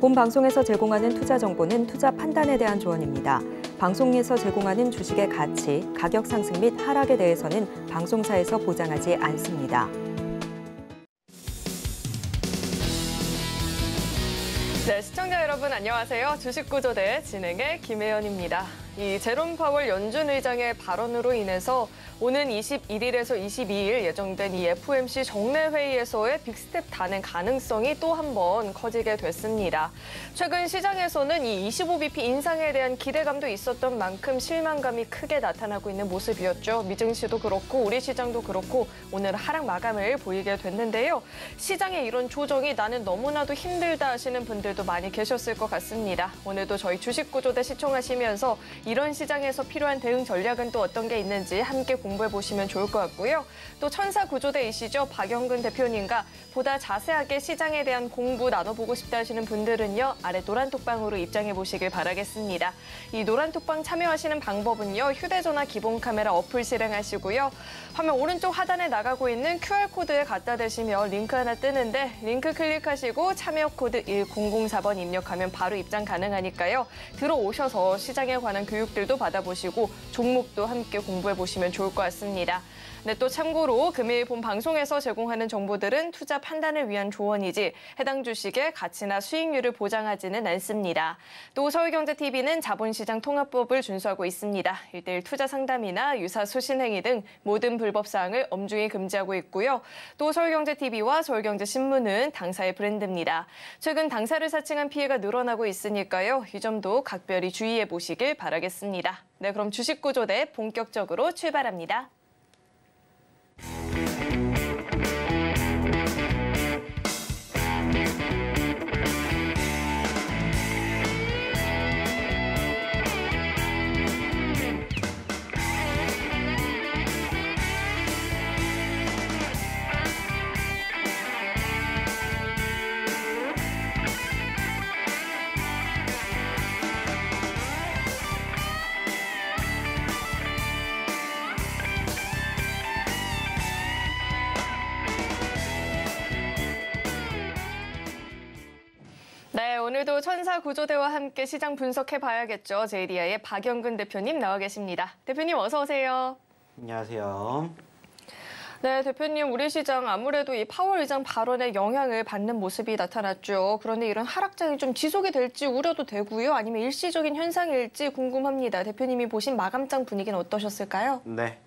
본 방송에서 제공하는 투자 정보는 투자 판단에 대한 조언입니다. 방송에서 제공하는 주식의 가치, 가격 상승 및 하락에 대해서는 방송사에서 보장하지 않습니다. 네, 시청자 여러분 안녕하세요. 주식구조대 진행의 김혜연입니다. 이 제롬 파월 연준 의장의 발언으로 인해서 오는 21일에서 22일 예정된 이 FOMC 정례 회의에서의 빅스텝 단행 가능성이 또 한 번 커지게 됐습니다. 최근 시장에서는 이 25bp 인상에 대한 기대감도 있었던 만큼 실망감이 크게 나타나고 있는 모습이었죠. 미증시도 그렇고 우리 시장도 그렇고 오늘 하락 마감을 보이게 됐는데요. 시장의 이런 조정이 나는 너무나도 힘들다 하시는 분들도 많이 계셨을 것 같습니다. 오늘도 저희 주식구조대 시청하시면서 이런 시장에서 필요한 대응 전략은 또 어떤 게 있는지 함께 공부해보시면 좋을 것 같고요. 또 천사구조대이시죠. 박영근 대표님과 보다 자세하게 시장에 대한 공부 나눠보고 싶다 하시는 분들은요. 아래 노란톡방으로 입장해보시길 바라겠습니다. 이 노란톡방 참여하시는 방법은요. 휴대전화 기본 카메라 어플 실행하시고요. 화면 오른쪽 하단에 나가고 있는 QR코드에 갖다 대시면 링크 하나 뜨는데 링크 클릭하시고 참여 코드 1004번 입력하면 바로 입장 가능하니까요. 들어오셔서 시장에 관한 교육들도 받아보시고 종목도 함께 공부해보시면 좋을 것 같습니다. 네, 또 참고로 금일 본 방송에서 제공하는 정보들은 투자 판단을 위한 조언이지 해당 주식의 가치나 수익률을 보장하지는 않습니다. 또 서울경제TV는 자본시장 통합법을 준수하고 있습니다. 1:1 투자 상담이나 유사 수신 행위 등 모든 불법 사항을 엄중히 금지하고 있고요. 또 서울경제TV와 서울경제신문은 당사의 브랜드입니다. 최근 당사를 사칭한 피해가 늘어나고 있으니까요. 이 점도 각별히 주의해 보시길 바라겠습니다. 네, 그럼 주식구조대 본격적으로 출발합니다. 네, 오늘도 천사구조대와 함께 시장 분석해봐야겠죠. JDI의 박영근 대표님 나와 계십니다. 대표님 어서 오세요. 안녕하세요. 네, 대표님 우리 시장 아무래도 이 파월 의장 발언에 영향을 받는 모습이 나타났죠. 그런데 이런 하락장이 좀 지속이 될지 우려도 되고요. 아니면 일시적인 현상일지 궁금합니다. 대표님이 보신 마감장 분위기는 어떠셨을까요? 네.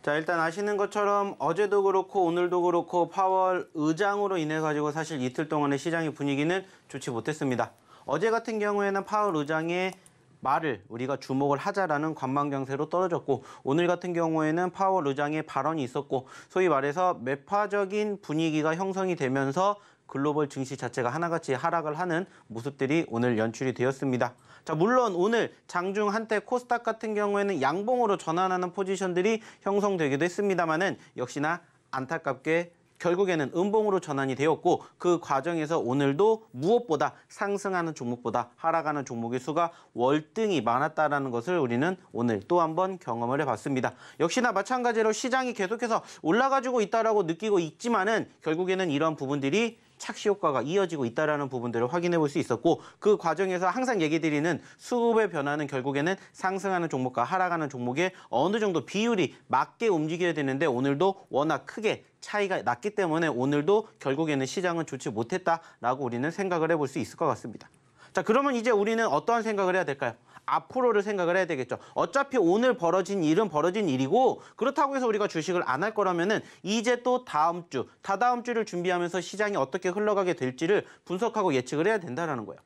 자, 일단 아시는 것처럼 어제도 그렇고 오늘도 그렇고 파월 의장으로 인해 가지고 사실 이틀 동안의 시장의 분위기는 좋지 못했습니다. 어제 같은 경우에는 파월 의장의 말을 우리가 주목을 하자라는 관망 정세로 떨어졌고 오늘 같은 경우에는 파월 의장의 발언이 있었고 소위 말해서 매파적인 분위기가 형성이 되면서 글로벌 증시 자체가 하나같이 하락을 하는 모습들이 오늘 연출이 되었습니다. 자, 물론 오늘 장중 한때 코스닥 같은 경우에는 양봉으로 전환하는 포지션들이 형성되기도 했습니다만은 역시나 안타깝게 결국에는 음봉으로 전환이 되었고 그 과정에서 오늘도 무엇보다 상승하는 종목보다 하락하는 종목의 수가 월등히 많았다라는 것을 우리는 오늘 또 한 번 경험을 해봤습니다. 역시나 마찬가지로 시장이 계속해서 올라가지고 있다라고 느끼고 있지만은 결국에는 이런 부분들이 착시 효과가 이어지고 있다는 부분들을 확인해 볼 수 있었고 그 과정에서 항상 얘기 드리는 수급의 변화는 결국에는 상승하는 종목과 하락하는 종목의 어느 정도 비율이 맞게 움직여야 되는데 오늘도 워낙 크게 차이가 났기 때문에 오늘도 결국에는 시장은 좋지 못했다라고 우리는 생각을 해볼 수 있을 것 같습니다. 자, 그러면 이제 우리는 어떠한 생각을 해야 될까요? 앞으로를 생각을 해야 되겠죠. 어차피 오늘 벌어진 일은 벌어진 일이고 그렇다고 해서 우리가 주식을 안 할 거라면은 이제 또 다음 주, 다다음 주를 준비하면서 시장이 어떻게 흘러가게 될지를 분석하고 예측을 해야 된다는 거예요.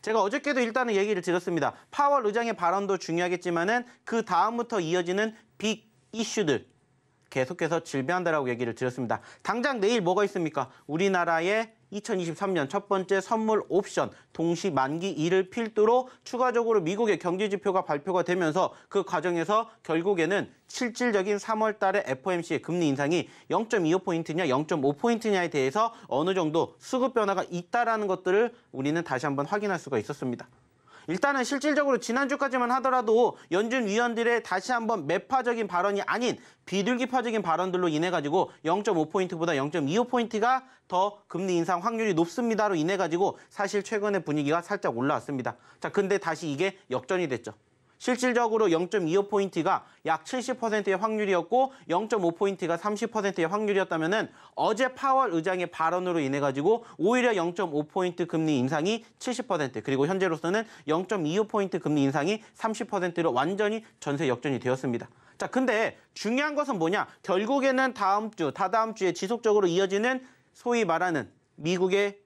제가 어저께도 일단은 얘기를 드렸습니다. 파월 의장의 발언도 중요하겠지만은 그 다음부터 이어지는 빅 이슈들 계속해서 질비한다라고 얘기를 드렸습니다. 당장 내일 뭐가 있습니까? 우리나라의 2023년 첫 번째 선물 옵션 동시 만기 2를 필두로 추가적으로 미국의 경제 지표가 발표가 되면서 그 과정에서 결국에는 실질적인 3월 달에 FOMC의 금리 인상이 0.25포인트냐 0.5포인트냐에 대해서 어느 정도 수급 변화가 있다라는 것들을 우리는 다시 한번 확인할 수가 있었습니다. 일단은 실질적으로 지난주까지만 하더라도 연준 위원들의 다시 한번 매파적인 발언이 아닌 비둘기파적인 발언들로 인해 가지고 0.5포인트보다 0.25포인트가 더 금리 인상 확률이 높습니다로 인해 가지고 사실 최근의 분위기가 살짝 올라왔습니다. 자, 근데 다시 이게 역전이 됐죠. 실질적으로 0.25포인트가 약 70%의 확률이었고 0.5포인트가 30%의 확률이었다면은 어제 파월 의장의 발언으로 인해 가지고 오히려 0.5포인트 금리 인상이 70% 그리고 현재로서는 0.25포인트 금리 인상이 30%로 완전히 전세 역전이 되었습니다. 자, 근데 중요한 것은 뭐냐? 결국에는 다음 주, 다다음 주에 지속적으로 이어지는 소위 말하는 미국의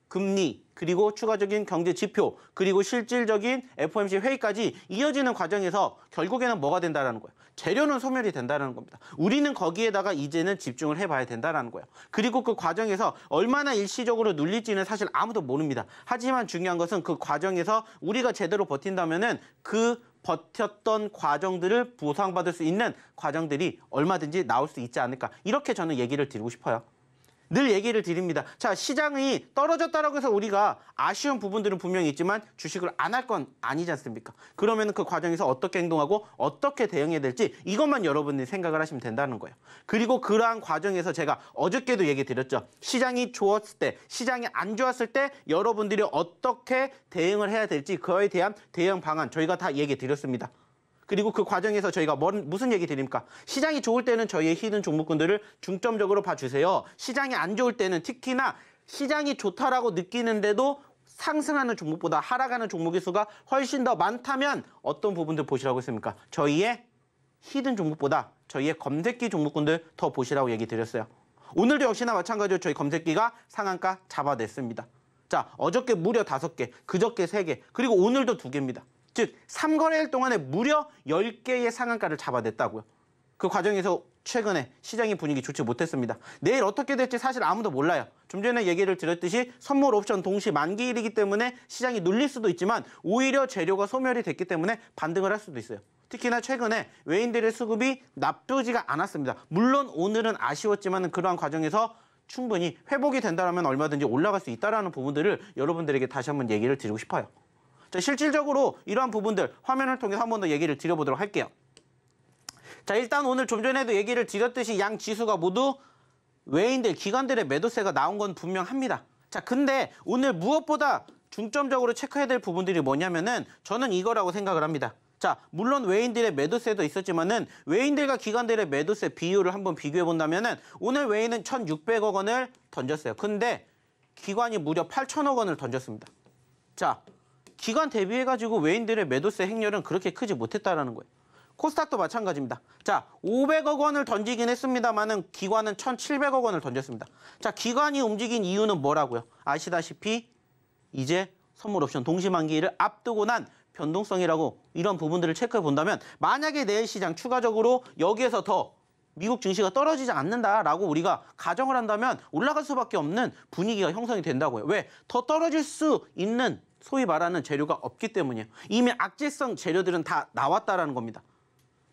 금리 그리고 추가적인 경제 지표 그리고 실질적인 FOMC 회의까지 이어지는 과정에서 결국에는 뭐가 된다라는 거예요. 재료는 소멸이 된다는 겁니다. 우리는 거기에다가 이제는 집중을 해봐야 된다는 거예요. 그리고 그 과정에서 얼마나 일시적으로 눌릴지는 사실 아무도 모릅니다. 하지만 중요한 것은 그 과정에서 우리가 제대로 버틴다면은 그 버텼던 과정들을 보상받을 수 있는 과정들이 얼마든지 나올 수 있지 않을까. 이렇게 저는 얘기를 드리고 싶어요. 늘 얘기를 드립니다. 자, 시장이 떨어졌다라고 해서 우리가 아쉬운 부분들은 분명히 있지만 주식을 안 할 건 아니지 않습니까? 그러면 그 과정에서 어떻게 행동하고 어떻게 대응해야 될지 이것만 여러분들이 생각을 하시면 된다는 거예요. 그리고 그러한 과정에서 제가 어저께도 얘기 드렸죠. 시장이 좋았을 때, 시장이 안 좋았을 때 여러분들이 어떻게 대응을 해야 될지 그거에 대한 대응 방안 저희가 다 얘기 드렸습니다. 그리고 그 과정에서 저희가 무슨 얘기 드립니까? 시장이 좋을 때는 저희의 히든 종목군들을 중점적으로 봐주세요. 시장이 안 좋을 때는 특히나 시장이 좋다라고 느끼는데도 상승하는 종목보다 하락하는 종목의 수가 훨씬 더 많다면 어떤 부분들 보시라고 했습니까? 저희의 히든 종목보다 저희의 검색기 종목군들 더 보시라고 얘기 드렸어요. 오늘도 역시나 마찬가지로 저희 검색기가 상한가 잡아냈습니다. 자, 어저께 무려 5개, 그저께 3개, 그리고 오늘도 2개입니다. 즉 3거래일 동안에 무려 10개의 상한가를 잡아냈다고요. 그 과정에서 최근에 시장의 분위기 좋지 못했습니다. 내일 어떻게 될지 사실 아무도 몰라요. 좀 전에 얘기를 드렸듯이 선물 옵션 동시 만기일이기 때문에 시장이 눌릴 수도 있지만 오히려 재료가 소멸이 됐기 때문에 반등을 할 수도 있어요. 특히나 최근에 외인들의 수급이 나쁘지가 않았습니다. 물론 오늘은 아쉬웠지만 그러한 과정에서 충분히 회복이 된다면 얼마든지 올라갈 수 있다는 부분들을 여러분들에게 다시 한번 얘기를 드리고 싶어요. 자, 실질적으로 이러한 부분들 화면을 통해서 한 번 더 얘기를 드려보도록 할게요. 자, 일단 오늘 좀 전에도 얘기를 드렸듯이 양 지수가 모두 외인들, 기관들의 매도세가 나온 건 분명합니다. 자, 근데 오늘 무엇보다 중점적으로 체크해야 될 부분들이 뭐냐면은 저는 이거라고 생각을 합니다. 자, 물론 외인들의 매도세도 있었지만은 외인들과 기관들의 매도세 비율을 한번 비교해 본다면은 오늘 외인은 1,600억 원을 던졌어요. 근데 기관이 무려 8천억 원을 던졌습니다. 자, 기관 대비해가지고 외인들의 매도세 행렬은 그렇게 크지 못했다라는 거예요. 코스닥도 마찬가지입니다. 자, 500억 원을 던지긴 했습니다만은 기관은 1,700억 원을 던졌습니다. 자, 기관이 움직인 이유는 뭐라고요? 아시다시피 이제 선물 옵션 동시만기일을 앞두고 난 변동성이라고 이런 부분들을 체크해 본다면 만약에 내일 시장 추가적으로 여기에서 더 미국 증시가 떨어지지 않는다라고 우리가 가정을 한다면 올라갈 수밖에 없는 분위기가 형성이 된다고요. 왜? 더 떨어질 수 있는 소위 말하는 재료가 없기 때문이에요. 이미 악재성 재료들은 다 나왔다라는 겁니다.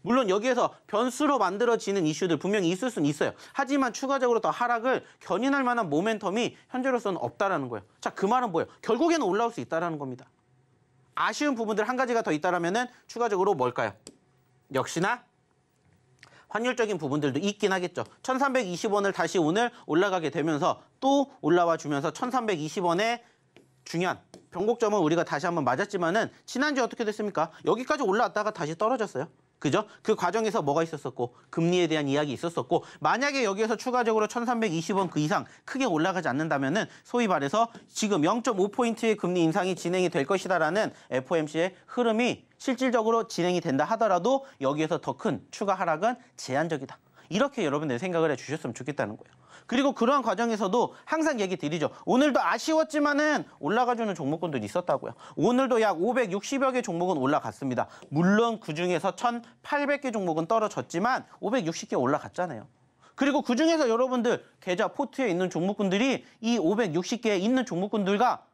물론 여기에서 변수로 만들어지는 이슈들 분명히 있을 수는 있어요. 하지만 추가적으로 더 하락을 견인할 만한 모멘텀이 현재로서는 없다라는 거예요. 자, 그 말은 뭐예요? 결국에는 올라올 수 있다라는 겁니다. 아쉬운 부분들 한 가지가 더 있다라면은 추가적으로 뭘까요? 역시나 환율적인 부분들도 있긴 하겠죠. 1,320원을 다시 오늘 올라가게 되면서 또 올라와 주면서 1,320원의 중요한 변곡점은 우리가 다시 한번 맞았지만은 지난주에 어떻게 됐습니까? 여기까지 올라왔다가 다시 떨어졌어요. 그죠? 그 과정에서 뭐가 있었었고 금리에 대한 이야기 있었었고 만약에 여기에서 추가적으로 1,320원 그 이상 크게 올라가지 않는다면은 소위 말해서 지금 0.5포인트의 금리 인상이 진행이 될 것이다라는 FOMC의 흐름이 실질적으로 진행이 된다 하더라도 여기에서 더 큰 추가 하락은 제한적이다. 이렇게 여러분들 생각을 해주셨으면 좋겠다는 거예요. 그리고 그러한 과정에서도 항상 얘기 드리죠. 오늘도 아쉬웠지만은 올라가주는 종목군들이 있었다고요. 오늘도 약 560여 개 종목은 올라갔습니다. 물론 그중에서 1,800개 종목은 떨어졌지만 560개 올라갔잖아요. 그리고 그중에서 여러분들 계좌 포트에 있는 종목군들이 이 560개에 있는 종목군들과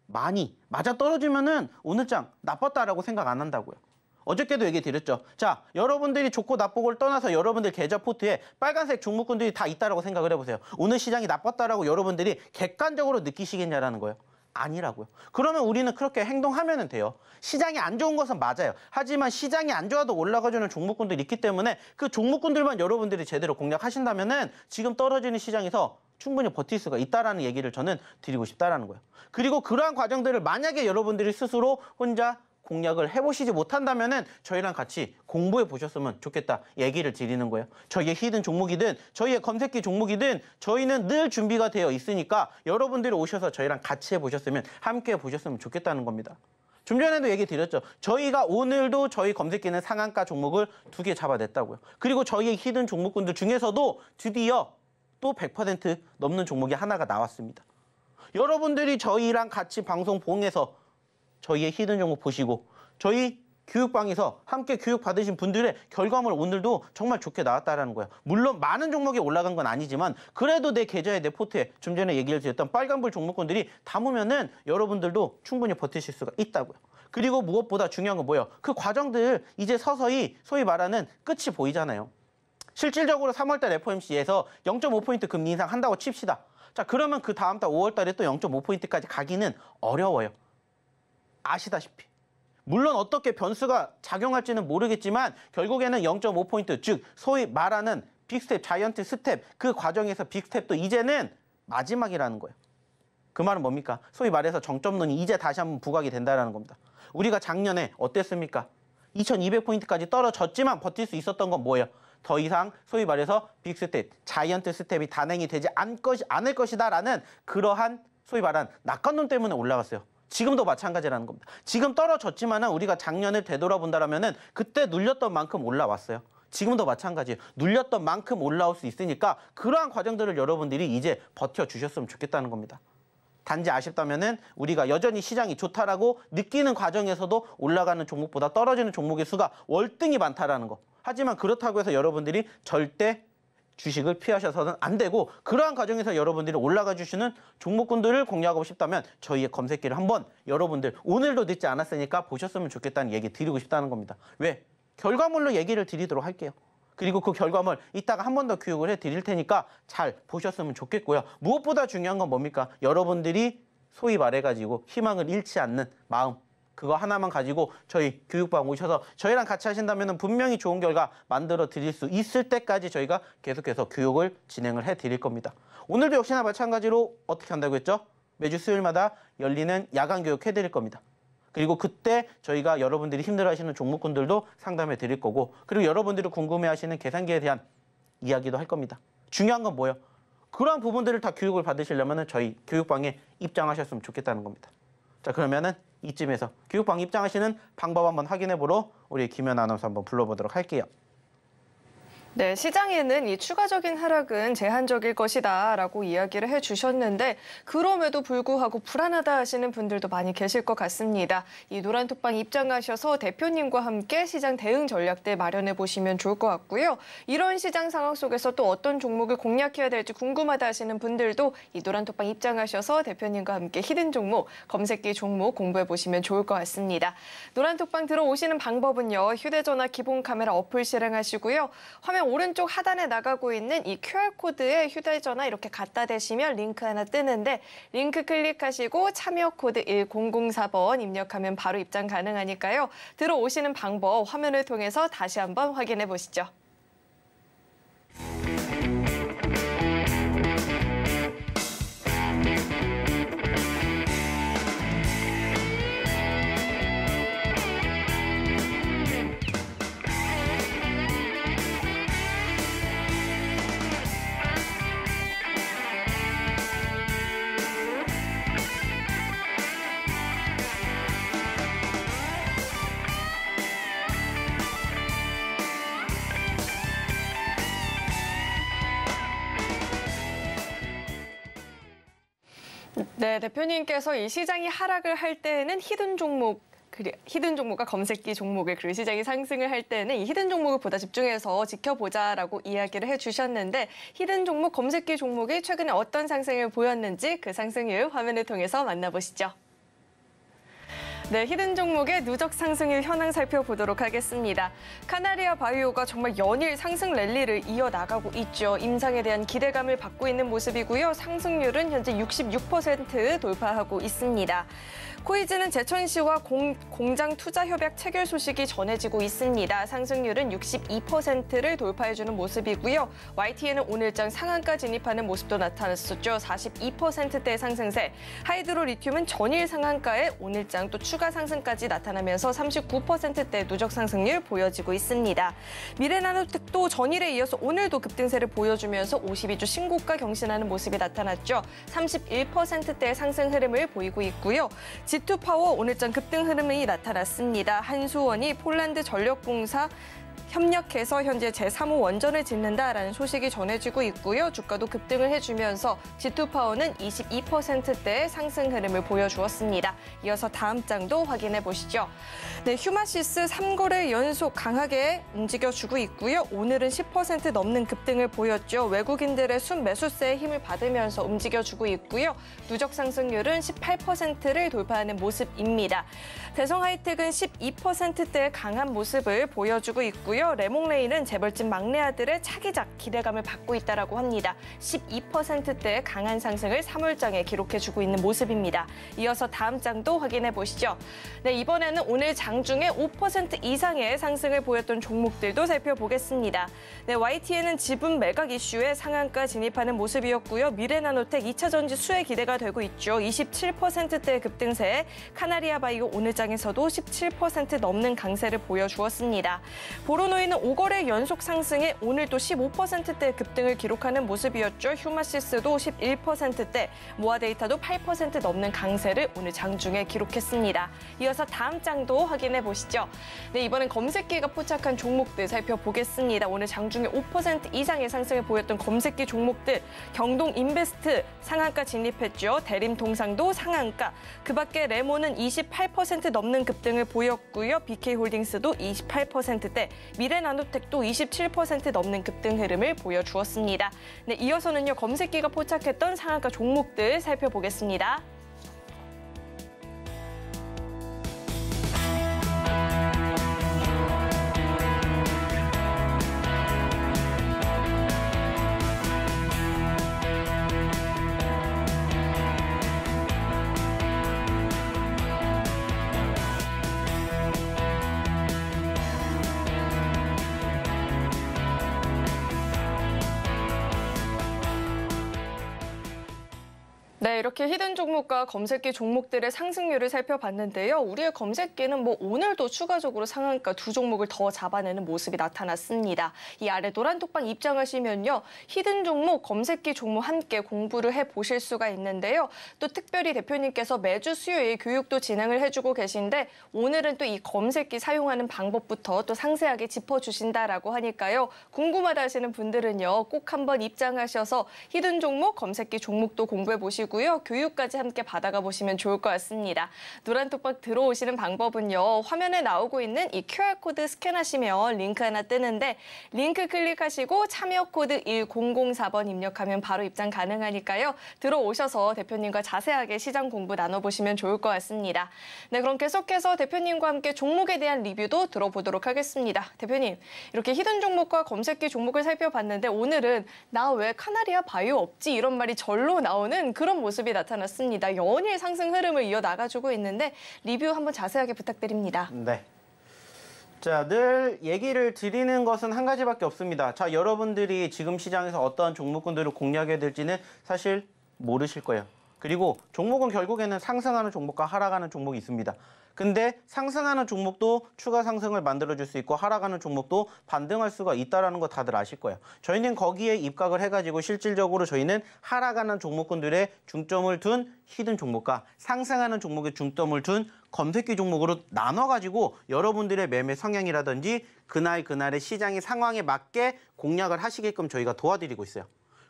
많이 맞아떨어지면은 오늘 장 나빴다라고 생각 안 한다고요. 어저께도 얘기 드렸죠. 자, 여러분들이 좋고 나쁘고를 떠나서 여러분들 계좌 포트에 빨간색 종목군들이 다 있다라고 생각을 해보세요. 오늘 시장이 나빴다라고 여러분들이 객관적으로 느끼시겠냐라는 거예요. 아니라고요. 그러면 우리는 그렇게 행동하면 돼요. 시장이 안 좋은 것은 맞아요. 하지만 시장이 안 좋아도 올라가주는 종목군들이 있기 때문에 그 종목군들만 여러분들이 제대로 공략하신다면은 지금 떨어지는 시장에서 충분히 버틸 수가 있다라는 얘기를 저는 드리고 싶다라는 거예요. 그리고 그러한 과정들을 만약에 여러분들이 스스로 혼자 공략을 해보시지 못한다면은 저희랑 같이 공부해 보셨으면 좋겠다 얘기를 드리는 거예요. 저희의 히든 종목이든 저희의 검색기 종목이든 저희는 늘 준비가 되어 있으니까 여러분들이 오셔서 저희랑 같이 해보셨으면 함께 해보셨으면 좋겠다는 겁니다. 좀 전에도 얘기 드렸죠. 저희가 오늘도 저희 검색기는 상한가 종목을 2개 잡아냈다고요. 그리고 저희의 히든 종목군들 중에서도 드디어 또 100% 넘는 종목이 하나가 나왔습니다. 여러분들이 저희랑 같이 방송 봉해서 저희의 히든 종목 보시고 저희 교육방에서 함께 교육받으신 분들의 결과물 오늘도 정말 좋게 나왔다는 거예요. 물론 많은 종목이 올라간 건 아니지만 그래도 내 계좌에 내 포트에 좀 전에 얘기를 드렸던 빨간불 종목군들이 담으면은 여러분들도 충분히 버티실 수가 있다고요. 그리고 무엇보다 중요한 건 뭐예요? 그 과정들 이제 서서히 소위 말하는 끝이 보이잖아요. 실질적으로 3월달 FOMC에서 0.5포인트 금리 인상한다고 칩시다. 자, 그러면 그 다음 달 5월달에 또 0.5포인트까지 가기는 어려워요. 아시다시피. 물론 어떻게 변수가 작용할지는 모르겠지만 결국에는 0.5포인트, 즉 소위 말하는 빅스텝, 자이언트 스텝, 그 과정에서 빅스텝도 이제는 마지막이라는 거예요. 그 말은 뭡니까? 소위 말해서 정점론이 이제 다시 한번 부각이 된다는 겁니다. 우리가 작년에 어땠습니까? 2200포인트까지 떨어졌지만 버틸 수 있었던 건 뭐예요? 더 이상 소위 말해서 빅스텝, 자이언트 스텝이 단행이 되지 않을 것이다라는 그러한 소위 말한 낙관론 때문에 올라갔어요. 지금도 마찬가지라는 겁니다. 지금 떨어졌지만은 우리가 작년을 되돌아본다라면은 그때 눌렸던 만큼 올라왔어요. 지금도 마찬가지예요. 눌렸던 만큼 올라올 수 있으니까 그러한 과정들을 여러분들이 이제 버텨주셨으면 좋겠다는 겁니다. 단지 아쉽다면은 우리가 여전히 시장이 좋다라고 느끼는 과정에서도 올라가는 종목보다 떨어지는 종목의 수가 월등히 많다라는 거. 하지만 그렇다고 해서 여러분들이 절대 주식을 피하셔서는 안 되고 그러한 과정에서 여러분들이 올라가 주시는 종목군들을 공략하고 싶다면 저희의 검색기를 한번 여러분들 오늘도 늦지 않았으니까 보셨으면 좋겠다는 얘기 드리고 싶다는 겁니다. 왜? 결과물로 얘기를 드리도록 할게요. 그리고 그 결과물 이따가 한 번 더 교육을 해드릴 테니까 잘 보셨으면 좋겠고요. 무엇보다 중요한 건 뭡니까? 여러분들이 소위 말해가지고 희망을 잃지 않는 마음. 그거 하나만 가지고 저희 교육방 오셔서 저희랑 같이 하신다면 분명히 좋은 결과 만들어 드릴 수 있을 때까지 저희가 계속해서 교육을 진행을 해 드릴 겁니다. 오늘도 역시나 마찬가지로 어떻게 한다고 했죠? 매주 수요일마다 열리는 야간 교육 해 드릴 겁니다. 그리고 그때 저희가 여러분들이 힘들어하시는 종목군들도 상담해 드릴 거고 그리고 여러분들이 궁금해하시는 계산기에 대한 이야기도 할 겁니다. 중요한 건 뭐예요? 그러한 부분들을 다 교육을 받으시려면 저희 교육방에 입장하셨으면 좋겠다는 겁니다. 자, 그러면은 이쯤에서 교육방 입장하시는 방법 한번 확인해 보러 우리 김연 아나운서 한번 불러보도록 할게요. 네, 시장에는 이 추가적인 하락은 제한적일 것이다라고 이야기를 해주셨는데 그럼에도 불구하고 불안하다 하시는 분들도 많이 계실 것 같습니다. 이 노란톡방 입장하셔서 대표님과 함께 시장 대응 전략들 마련해 보시면 좋을 것 같고요. 이런 시장 상황 속에서 또 어떤 종목을 공략해야 될지 궁금하다 하시는 분들도 이 노란톡방 입장하셔서 대표님과 함께 히든 종목, 검색기 종목 공부해 보시면 좋을 것 같습니다. 노란톡방 들어오시는 방법은요. 휴대전화 기본 카메라 어플 실행하시고요. 화면 오른쪽 하단에 나가고 있는 이 QR코드에 휴대전화 이렇게 갖다 대시면 링크 하나 뜨는데 링크 클릭하시고 참여 코드 1004번 입력하면 바로 입장 가능하니까요. 들어오시는 방법 화면을 통해서 다시 한번 확인해 보시죠. 네, 대표님께서 이 시장이 하락을 할 때에는 히든 종목과 검색기 종목을 그리고 시장이 상승을 할 때는 이 히든 종목을 보다 집중해서 지켜보자라고 이야기를 해주셨는데 히든 종목, 검색기 종목이 최근에 어떤 상승을 보였는지 그 상승률 화면을 통해서 만나보시죠. 네, 히든 종목의 누적 상승률 현황 살펴보도록 하겠습니다. 카나리아 바이오가 정말 연일 상승 랠리를 이어나가고 있죠. 임상에 대한 기대감을 받고 있는 모습이고요. 상승률은 현재 66% 돌파하고 있습니다. 코이즈는 제천시와 공장 투자 협약 체결 소식이 전해지고 있습니다. 상승률은 62%를 돌파해주는 모습이고요. YTN은 오늘장 상한가 진입하는 모습도 나타났었죠. 42%대의 상승세. 하이드로 리튬은 전일 상한가에 오늘장 또 추가 상승까지 나타나면서 39%대 누적 상승률 보여지고 있습니다. 미래나노텍도 전일에 이어서 오늘도 급등세를 보여주면서 52주 신고가 경신하는 모습이 나타났죠. 31%대의 상승 흐름을 보이고 있고요. G2파워 오늘장 급등 흐름이 나타났습니다. 한수원이 폴란드 전력공사 협력해서 현재 제3호 원전을 짓는다라는 소식이 전해지고 있고요. 주가도 급등을 해주면서 G2파워는 22%대의 상승 흐름을 보여주었습니다. 이어서 다음 장도 확인해 보시죠. 네, 휴마시스 3거래 연속 강하게 움직여주고 있고요. 오늘은 10% 넘는 급등을 보였죠. 외국인들의 순매수세의 힘을 받으면서 움직여주고 있고요. 누적 상승률은 18%를 돌파하는 모습입니다. 대성하이텍은 12%대의 강한 모습을 보여주고 있고요. 레몽레이는 재벌집 막내 아들의 차기작 기대감을 받고 있다고 합니다. 12%대의 강한 상승을 3월장에 기록해주고 있는 모습입니다. 이어서 다음 장도 확인해 보시죠. 네, 이번에는 오늘 장 중에 5% 이상의 상승을 보였던 종목들도 살펴보겠습니다. 네, YTN은 지분 매각 이슈에 상한가 진입하는 모습이었고요. 미래나노텍 2차 전지 수혜 기대가 되고 있죠. 27%대의 급등세에 카나리아 바이오 오늘 장에서도 17% 넘는 강세를 보여주었습니다. 보로노이는 5거래 연속 상승에 오늘도 15%대 급등을 기록하는 모습이었죠. 휴마시스도 11%대, 모아데이터도 8% 넘는 강세를 오늘 장중에 기록했습니다. 이어서 다음 장도 확인해 보시죠. 네, 이번엔 검색기가 포착한 종목들 살펴보겠습니다. 오늘 장중에 5% 이상의 상승을 보였던 검색기 종목들, 경동인베스트 상한가 진입했죠. 대림동상도 상한가, 그 밖에 레모는 28% 넘는 급등을 보였고요. BK홀딩스도 28%대, 미래나노텍도 27% 넘는 급등 흐름을 보여주었습니다. 네, 이어서는요, 검색기가 포착했던 상한가 종목들 살펴보겠습니다. 네, 이렇게 히든 종목과 검색기 종목들의 상승률을 살펴봤는데요. 우리의 검색기는 오늘도 추가적으로 상한가 두 종목을 더 잡아내는 모습이 나타났습니다. 이 아래 노란 톡방 입장하시면요, 히든 종목, 검색기 종목 함께 공부를 해보실 수가 있는데요. 또 특별히 대표님께서 매주 수요일 교육도 진행을 해주고 계신데 오늘은 또 이 검색기 사용하는 방법부터 또 상세하게 짚어주신다라고 하니까요. 궁금하다 하시는 분들은요, 꼭 한번 입장하셔서 히든 종목, 검색기 종목도 공부해보시고 고요. 교육까지 함께 받아가 보시면 좋을 것 같습니다. 노란톡방 들어오시는 방법은요. 화면에 나오고 있는 이 QR코드 스캔하시면 링크 하나 뜨는데 링크 클릭하시고 참여 코드 1004번 입력하면 바로 입장 가능하니까요. 들어오셔서 대표님과 자세하게 시장 공부 나눠보시면 좋을 것 같습니다. 네, 그럼 계속해서 대표님과 함께 종목에 대한 리뷰도 들어보도록 하겠습니다. 대표님, 이렇게 히든 종목과 검색기 종목을 살펴봤는데 오늘은 나 왜 카나리아 바이오 없지? 이런 말이 절로 나오는 그런 모습이 나타났습니다. 연일 상승 흐름을 이어나가주고 있는데 리뷰 한번 자세하게 부탁드립니다. 네. 자, 늘 얘기를 드리는 것은 한 가지밖에 없습니다. 자, 여러분들이 지금 시장에서 어떠한 종목군들을 공략해야 될지는 사실 모르실 거예요. 그리고 종목은 결국에는 상승하는 종목과 하락하는 종목이 있습니다. 근데 상승하는 종목도 추가 상승을 만들어줄 수 있고 하락하는 종목도 반등할 수가 있다는 거 다들 아실 거예요. 저희는 거기에 입각을 해가지고 실질적으로 저희는 하락하는 종목군들의 중점을 둔 히든 종목과 상승하는 종목에 중점을 둔 검색기 종목으로 나눠가지고 여러분들의 매매 성향이라든지 그날의 시장의 상황에 맞게 공략을 하시게끔 저희가 도와드리고 있어요.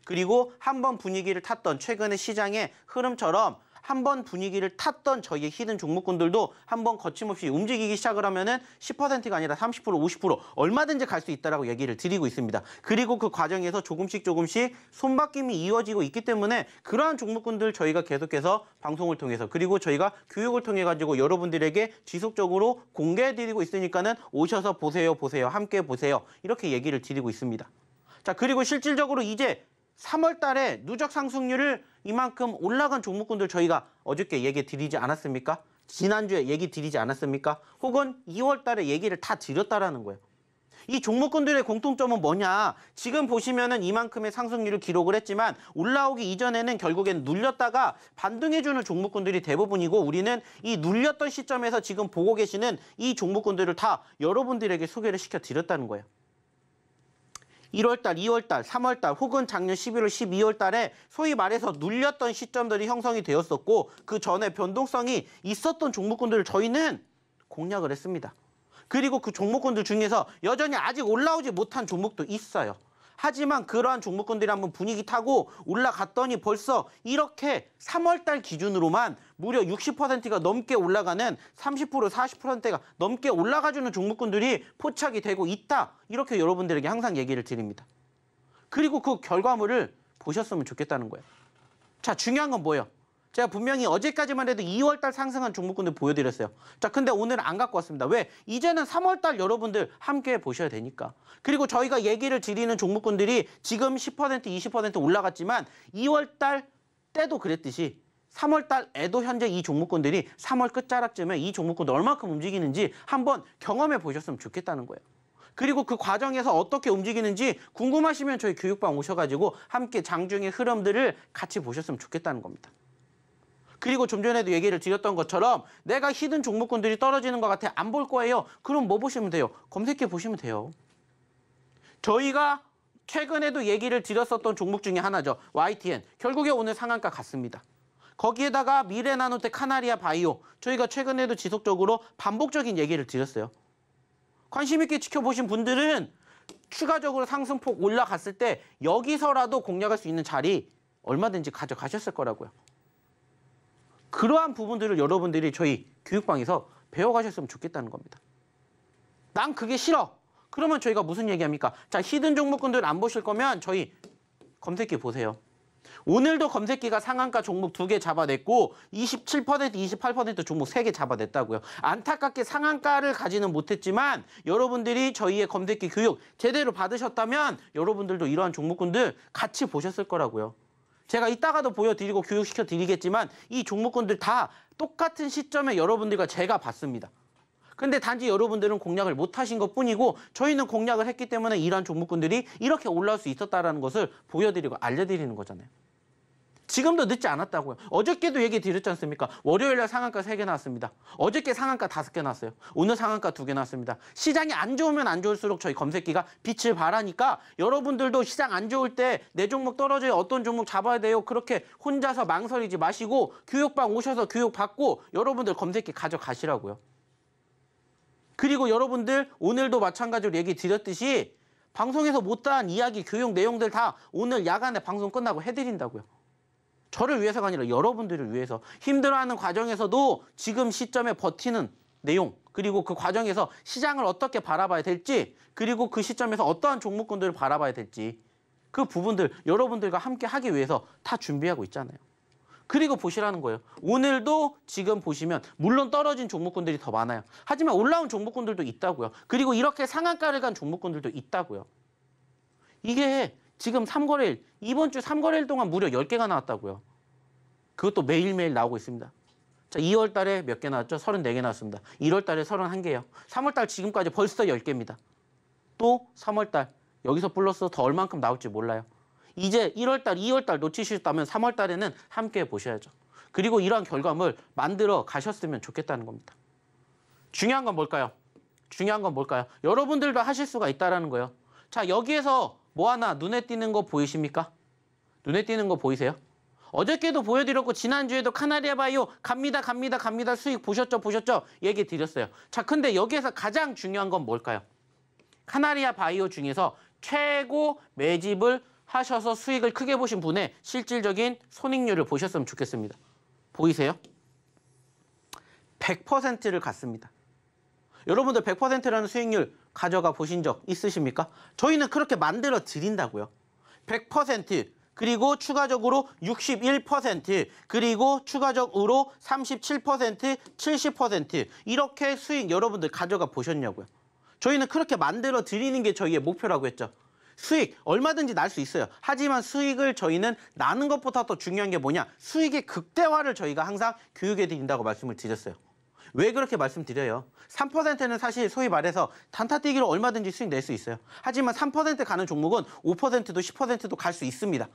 그리고 한번 분위기를 탔던 최근의 시장의 흐름처럼 한번 분위기를 탔던 저희의 히든 종목군들도 한번 거침없이 움직이기 시작을 하면은 10%가 아니라 30%, 50% 얼마든지 갈 수 있다라고 얘기를 드리고 있습니다. 그리고 그 과정에서 조금씩 손바뀜이 이어지고 있기 때문에 그러한 종목군들 저희가 계속해서 방송을 통해서 그리고 저희가 교육을 통해 가지고 여러분들에게 지속적으로 공개해드리고 있으니까는 오셔서 보세요, 함께 보세요 이렇게 얘기를 드리고 있습니다. 자, 그리고 실질적으로 이제 3월 달에 누적 상승률을 이만큼 올라간 종목군들 저희가 어저께 얘기 드리지 않았습니까? 지난주에 얘기 드리지 않았습니까? 혹은 2월 달에 얘기를 다 드렸다라는 거예요. 이 종목군들의 공통점은 뭐냐? 지금 보시면은 이만큼의 상승률을 기록을 했지만 올라오기 이전에는 결국엔 눌렸다가 반등해주는 종목군들이 대부분이고 우리는 이 눌렸던 시점에서 지금 보고 계시는 이 종목군들을 다 여러분들에게 소개를 시켜드렸다는 거예요. 1월달, 2월달, 3월달 혹은 작년 11월, 12월달에 소위 말해서 눌렸던 시점들이 형성이 되었었고 그 전에 변동성이 있었던 종목군들을 저희는 공략을 했습니다. 그리고 그 종목군들 중에서 여전히 아직 올라오지 못한 종목도 있어요. 하지만 그러한 종목군들이 한번 분위기 타고 올라갔더니 벌써 이렇게 3월달 기준으로만 무려 60%가 넘게 올라가는 30%, 40%가 넘게 올라가주는 종목군들이 포착이 되고 있다. 이렇게 여러분들에게 항상 얘기를 드립니다. 그리고 그 결과물을 보셨으면 좋겠다는 거예요. 자, 중요한 건 뭐예요? 제가 분명히 어제까지만 해도 2월달 상승한 종목군들 보여드렸어요. 자, 근데 오늘 안 갖고 왔습니다. 왜? 이제는 3월달 여러분들 함께 보셔야 되니까. 그리고 저희가 얘기를 드리는 종목군들이 지금 10%, 20% 올라갔지만 2월달 때도 그랬듯이 3월달에도 현재 이 종목군들이 3월 끝자락쯤에 이 종목군들 얼마큼 움직이는지 한번 경험해 보셨으면 좋겠다는 거예요. 그리고 그 과정에서 어떻게 움직이는지 궁금하시면 저희 교육방 오셔가지고 함께 장중의 흐름들을 같이 보셨으면 좋겠다는 겁니다. 그리고 좀 전에도 얘기를 드렸던 것처럼 내가 히든 종목군들이 떨어지는 것 같아 안 볼 거예요. 그럼 뭐 보시면 돼요? 검색해 보시면 돼요. 저희가 최근에도 얘기를 드렸었던 종목 중에 하나죠. YTN. 결국에 오늘 상한가 갔습니다. 거기에다가 미래나노텍, 카나리아 바이오. 저희가 최근에도 지속적으로 반복적인 얘기를 드렸어요. 관심 있게 지켜보신 분들은 추가적으로 상승폭 올라갔을 때 여기서라도 공략할 수 있는 자리 얼마든지 가져가셨을 거라고요. 그러한 부분들을 여러분들이 저희 교육방에서 배워가셨으면 좋겠다는 겁니다. 난 그게 싫어. 그러면 저희가 무슨 얘기합니까? 자, 히든 종목군들 안 보실 거면 저희 검색기 보세요. 오늘도 검색기가 상한가 종목 2개 잡아냈고 27%, 28% 종목 3개 잡아냈다고요. 안타깝게 상한가를 가지는 못했지만 여러분들이 저희의 검색기 교육 제대로 받으셨다면 여러분들도 이러한 종목군들 같이 보셨을 거라고요. 제가 이따가도 보여드리고 교육시켜드리겠지만 이 종목군들 다 똑같은 시점에 여러분들과 제가 봤습니다. 근데 단지 여러분들은 공략을 못하신 것뿐이고 저희는 공략을 했기 때문에 이러한 종목군들이 이렇게 올라올 수 있었다는 것을 보여드리고 알려드리는 거잖아요. 지금도 늦지 않았다고요. 어저께도 얘기 드렸지 않습니까? 월요일날 상한가 3개 나왔습니다. 어저께 상한가 5개 나왔어요. 오늘 상한가 2개 나왔습니다. 시장이 안 좋으면 안 좋을수록 저희 검색기가 빛을 발하니까 여러분들도 시장 안 좋을 때 내 종목 떨어져요. 어떤 종목 잡아야 돼요. 그렇게 혼자서 망설이지 마시고 교육방 오셔서 교육 받고 여러분들 검색기 가져가시라고요. 그리고 여러분들 오늘도 마찬가지로 얘기 드렸듯이 방송에서 못다한 이야기, 교육 내용들 다 오늘 야간에 방송 끝나고 해드린다고요. 저를 위해서가 아니라 여러분들을 위해서 힘들어하는 과정에서도 지금 시점에 버티는 내용 그리고 그 과정에서 시장을 어떻게 바라봐야 될지 그리고 그 시점에서 어떠한 종목군들을 바라봐야 될지 그 부분들 여러분들과 함께 하기 위해서 다 준비하고 있잖아요. 그리고 보시라는 거예요. 오늘도 지금 보시면 물론 떨어진 종목군들이 더 많아요. 하지만 올라온 종목군들도 있다고요. 그리고 이렇게 상한가를 간 종목군들도 있다고요. 이게 지금 3거래일, 이번 주 3거래일 동안 무려 10개가 나왔다고요. 그것도 매일매일 나오고 있습니다. 자, 2월 달에 몇 개 나왔죠? 34개 나왔습니다. 1월 달에 31개요. 3월 달 지금까지 벌써 10개입니다. 또 3월 달, 여기서 플러스 더 얼만큼 나올지 몰라요. 이제 1월 달, 2월 달 놓치셨다면 3월 달에는 함께 보셔야죠. 그리고 이러한 결과물 만들어 가셨으면 좋겠다는 겁니다. 중요한 건 뭘까요? 중요한 건 뭘까요? 여러분들도 하실 수가 있다는 거예요. 자, 여기에서 뭐 하나 눈에 띄는 거 보이십니까? 눈에 띄는 거 보이세요? 어저께도 보여드렸고 지난주에도 카나리아 바이오 갑니다 수익 보셨죠? 얘기 드렸어요. 자, 근데 여기에서 가장 중요한 건 뭘까요? 카나리아 바이오 중에서 최고 매집을 하셔서 수익을 크게 보신 분의 실질적인 손익률을 보셨으면 좋겠습니다. 보이세요? 100%를 갖습니다. 여러분들 100%라는 수익률 가져가 보신 적 있으십니까? 저희는 그렇게 만들어 드린다고요. 100% 그리고 추가적으로 61% 그리고 추가적으로 37% 70% 이렇게 수익 여러분들 가져가 보셨냐고요. 저희는 그렇게 만들어 드리는 게 저희의 목표라고 했죠. 수익 얼마든지 날 수 있어요. 하지만 수익을 저희는 나는 것보다 더 중요한 게 뭐냐? 수익의 극대화를 저희가 항상 교육해 드린다고 말씀을 드렸어요. 왜 그렇게 말씀드려요? 3%는 사실 소위 말해서 단타뛰기로 얼마든지 수익 낼 수 있어요. 하지만 3% 가는 종목은 5%도 10%도 갈 수 있습니다.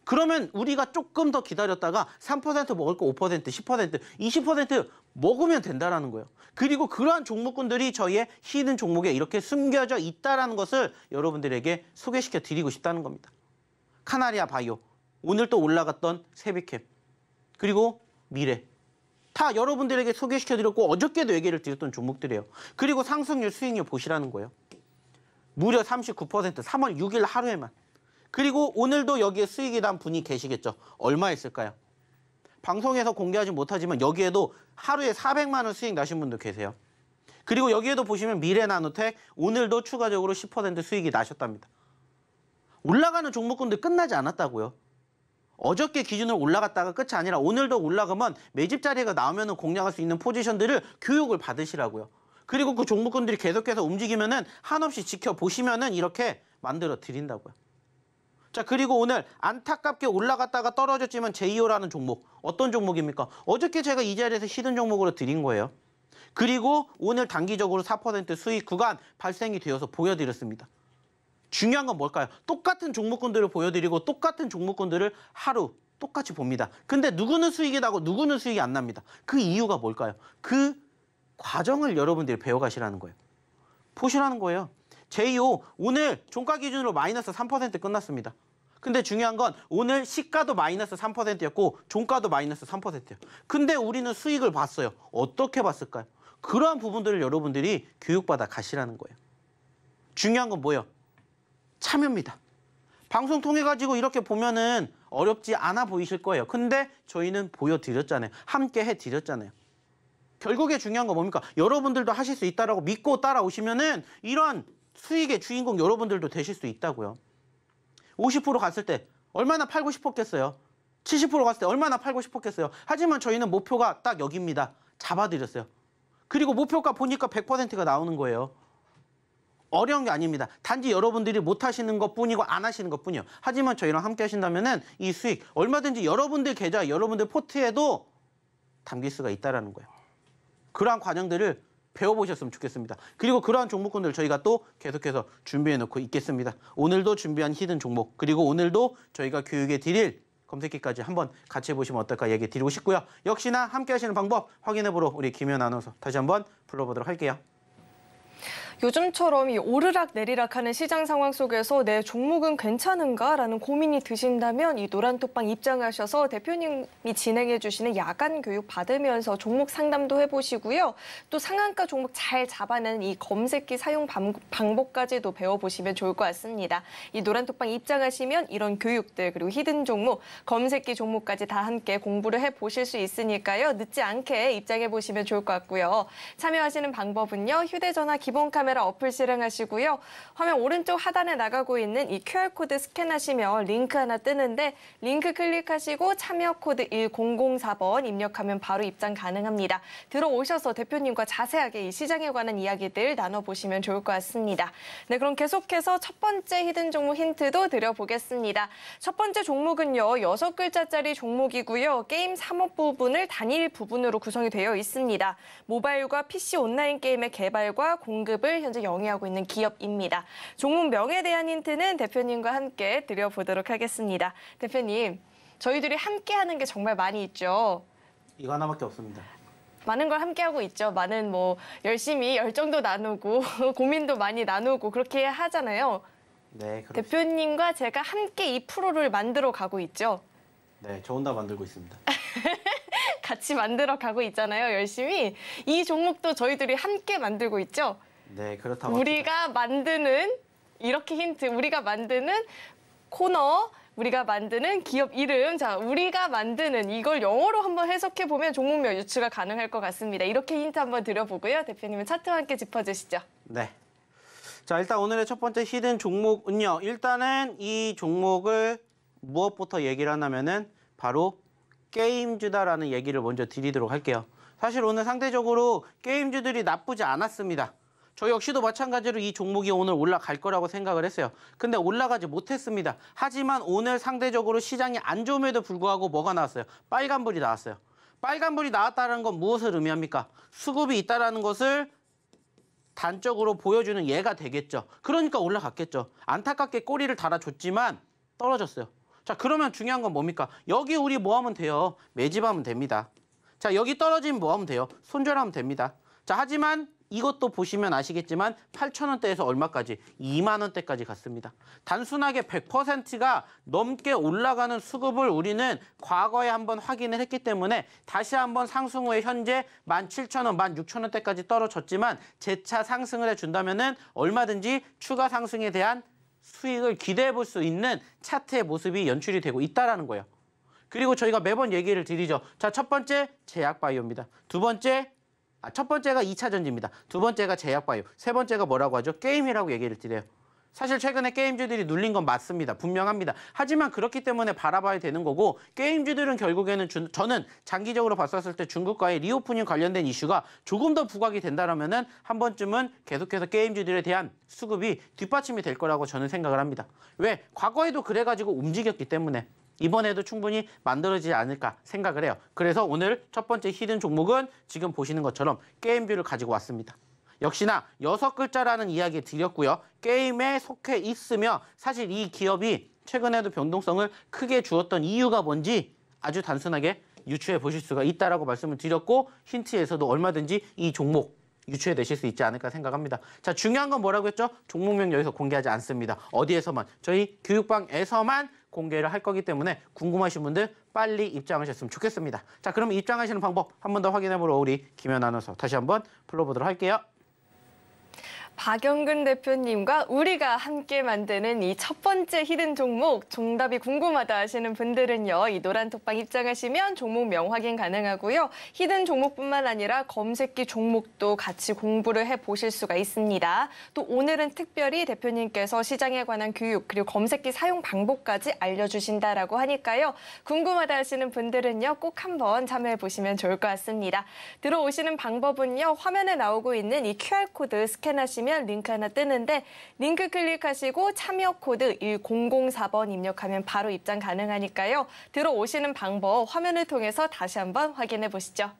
그러면 우리가 조금 더 기다렸다가 3% 먹을 거 5%, 10%, 20% 먹으면 된다는 거예요. 그리고 그러한 종목군들이 저희의 히든 종목에 이렇게 숨겨져 있다는 것을 여러분들에게 소개시켜 드리고 싶다는 겁니다. 카나리아 바이오, 오늘 또 올라갔던 세비캠, 그리고 미래. 다 여러분들에게 소개시켜드렸고 어저께도 얘기를 드렸던 종목들이에요. 그리고 상승률, 수익률 보시라는 거예요. 무려 39%, 3월 6일 하루에만. 그리고 오늘도 여기에 수익이 난 분이 계시겠죠. 얼마 있을까요? 방송에서 공개하지 못하지만 여기에도 하루에 400만 원 수익 나신 분도 계세요. 그리고 여기에도 보시면 미래나노텍 오늘도 추가적으로 10% 수익이 나셨답니다. 올라가는 종목군들 끝나지 않았다고요. 어저께 기준으로 올라갔다가 끝이 아니라 오늘도 올라가면 매집 자리가 나오면 공략할 수 있는 포지션들을 교육을 받으시라고요. 그리고 그 종목군들이 계속해서 움직이면은 한없이 지켜보시면은 이렇게 만들어 드린다고요. 자, 그리고 오늘 안타깝게 올라갔다가 떨어졌지만 제이오라는 종목. 어떤 종목입니까? 어저께 제가 이 자리에서 히든 종목으로 드린 거예요. 그리고 오늘 단기적으로 4% 수익 구간 발생이 되어서 보여드렸습니다. 중요한 건 뭘까요? 똑같은 종목군들을 보여드리고 똑같은 종목군들을 하루 똑같이 봅니다. 근데 누구는 수익이 나고 누구는 수익이 안 납니다. 그 이유가 뭘까요? 그 과정을 여러분들이 배워가시라는 거예요. 보시라는 거예요. 제이오 오늘 종가 기준으로 마이너스 3% 끝났습니다. 근데 중요한 건 오늘 시가도 마이너스 3%였고 종가도 마이너스 3%예요. 근데 우리는 수익을 봤어요. 어떻게 봤을까요? 그러한 부분들을 여러분들이 교육받아 가시라는 거예요. 중요한 건 뭐예요? 참여입니다. 방송 통해 가지고 이렇게 보면은 어렵지 않아 보이실 거예요. 근데 저희는 보여드렸잖아요. 함께 해드렸잖아요. 결국에 중요한 건 뭡니까? 여러분들도 하실 수 있다라고 믿고 따라오시면은 이런 수익의 주인공 여러분들도 되실 수 있다고요. 50% 갔을 때 얼마나 팔고 싶었겠어요? 70% 갔을 때 얼마나 팔고 싶었겠어요? 하지만 저희는 목표가 딱 여기입니다. 잡아드렸어요. 그리고 목표가 보니까 100%가 나오는 거예요. 어려운 게 아닙니다. 단지 여러분들이 못 하시는 것뿐이고 안 하시는 것뿐이에요. 하지만 저희랑 함께 하신다면은 이 수익 얼마든지 여러분들 계좌, 여러분들 포트에도 담길 수가 있다라는 거예요. 그러한 과정들을 배워보셨으면 좋겠습니다. 그리고 그러한 종목군들 저희가 또 계속해서 준비해놓고 있겠습니다. 오늘도 준비한 히든 종목, 그리고 오늘도 저희가 교육해 드릴 검색기까지 한번 같이 해보시면 어떨까 얘기 드리고 싶고요. 역시나 함께 하시는 방법 확인해보러 우리 김혜연 아나운서 다시 한번 불러보도록 할게요. 요즘처럼 이 오르락 내리락 하는 시장 상황 속에서 내 종목은 괜찮은가라는 고민이 드신다면 이 노란톡방 입장하셔서 대표님이 진행해 주시는 야간 교육 받으면서 종목 상담도 해보시고요. 또 상한가 종목 잘 잡아내는 이 검색기 사용 방법까지도 배워보시면 좋을 것 같습니다. 이 노란톡방 입장하시면 이런 교육들 그리고 히든 종목, 검색기 종목까지 다 함께 공부를 해보실 수 있으니까요. 늦지 않게 입장해보시면 좋을 것 같고요. 참여하시는 방법은요. 휴대전화 기본 카메라 어플 실행하시고요. 화면 오른쪽 하단에 나가고 있는 이 QR코드 스캔하시면 링크 하나 뜨는데 링크 클릭하시고 참여 코드 1004번 입력하면 바로 입장 가능합니다. 들어오셔서 대표님과 자세하게 이 시장에 관한 이야기들 나눠보시면 좋을 것 같습니다. 네, 그럼 계속해서 첫 번째 히든 종목 힌트도 드려보겠습니다. 첫 번째 종목은요. 6글자짜리 종목이고요. 게임 산업 부분을 단일 부분으로 구성이 되어 있습니다. 모바일과 PC 온라인 게임의 개발과 공급을 현재 영위하고 있는 기업입니다. 종목명에 대한 힌트는 대표님과 함께 드려보도록 하겠습니다. 대표님, 저희들이 함께하는 게 정말 많이 있죠. 이거 하나밖에 없습니다. 많은 걸 함께하고 있죠. 많은 열심히 열정도 나누고 고민도 많이 나누고 그렇게 하잖아요. 네, 그렇습니다. 대표님과 제가 함께 이 프로를 만들어 가고 있죠. 네, 저 혼자 만들고 있습니다. 같이 만들어 가고 있잖아요. 열심히. 이 종목도 저희들이 함께 만들고 있죠. 네, 그렇다고 우리가 만드는 이렇게 힌트, 우리가 만드는 코너, 우리가 만드는 기업 이름. 자, 우리가 만드는 이걸 영어로 한번 해석해보면 종목명 유추가 가능할 것 같습니다. 이렇게 힌트 한번 드려보고요. 대표님은 차트와 함께 짚어주시죠. 네. 자, 일단 오늘의 첫 번째 히든 종목은요. 일단은 이 종목을 무엇부터 얘기를 하냐면은 바로 게임주다라는 얘기를 먼저 드리도록 할게요. 사실 오늘 상대적으로 게임주들이 나쁘지 않았습니다. 저 역시도 마찬가지로 이 종목이 오늘 올라갈 거라고 생각을 했어요. 근데 올라가지 못했습니다. 하지만 오늘 상대적으로 시장이 안 좋음에도 불구하고 뭐가 나왔어요? 빨간불이 나왔어요. 빨간불이 나왔다는 건 무엇을 의미합니까? 수급이 있다는 것을 단적으로 보여주는 예가 되겠죠. 그러니까 올라갔겠죠. 안타깝게 꼬리를 달아줬지만 떨어졌어요. 자, 그러면 중요한 건 뭡니까? 여기 우리 뭐 하면 돼요? 매집하면 됩니다. 자, 여기 떨어지면 뭐 하면 돼요? 손절하면 됩니다. 자, 하지만 이것도 보시면 아시겠지만 8,000원대에서 얼마까지? 2만 원대까지 갔습니다. 단순하게 100%가 넘게 올라가는 수급을 우리는 과거에 한번 확인을 했기 때문에 다시 한번 상승 후에 현재 17,000원, 16,000원대까지 떨어졌지만 재차 상승을 해준다면은 얼마든지 추가 상승에 대한 수익을 기대해 볼 수 있는 차트의 모습이 연출이 되고 있다는 거예요. 그리고 저희가 매번 얘기를 드리죠. 자, 첫 번째 제약바이오입니다. 첫 번째가 2차 전지입니다. 두 번째가 제약바이오. 세 번째가 뭐라고 하죠? 게임이라고 얘기를 드려요. 사실 최근에 게임주들이 눌린 건 맞습니다. 분명합니다. 하지만 그렇기 때문에 바라봐야 되는 거고 게임주들은 결국에는 저는 장기적으로 봤었을 때 중국과의 리오프닝 관련된 이슈가 조금 더 부각이 된다면은 한 번쯤은 계속해서 게임주들에 대한 수급이 뒷받침이 될 거라고 저는 생각을 합니다. 왜? 과거에도 그래가지고 움직였기 때문에 이번에도 충분히 만들어지지 않을까 생각을 해요. 그래서 오늘 첫 번째 히든 종목은 지금 보시는 것처럼 게임뷰를 가지고 왔습니다. 역시나 6글자라는 이야기 드렸고요. 게임에 속해 있으며 사실 이 기업이 최근에도 변동성을 크게 주었던 이유가 뭔지 아주 단순하게 유추해 보실 수가 있다라고 말씀을 드렸고 힌트에서도 얼마든지 이 종목 유추해 내실 수 있지 않을까 생각합니다. 자, 중요한 건 뭐라고 했죠? 종목명 여기서 공개하지 않습니다. 어디에서만? 저희 교육방에서만 공개를 할 거기 때문에 궁금하신 분들 빨리 입장하셨으면 좋겠습니다. 자, 그럼 입장하시는 방법 한 번 더 확인해보러 우리 김연 아나운서 다시 한번 불러보도록 할게요. 박영근 대표님과 우리가 함께 만드는 이 첫 번째 히든 종목, 정답이 궁금하다 하시는 분들은요. 이 노란 톡방 입장하시면 종목명 확인 가능하고요. 히든 종목뿐만 아니라 검색기 종목도 같이 공부를 해보실 수가 있습니다. 또 오늘은 특별히 대표님께서 시장에 관한 교육 그리고 검색기 사용 방법까지 알려주신다라고 하니까요. 궁금하다 하시는 분들은요. 꼭 한번 참여해보시면 좋을 것 같습니다. 들어오시는 방법은요. 화면에 나오고 있는 이 QR코드 스캔하시면 링크 하나 뜨는데 링크 클릭하시고 참여 코드 1004번 입력하면 바로 입장 가능하니까요. 들어오시는 방법 화면을 통해서 다시 한번 확인해 보시죠.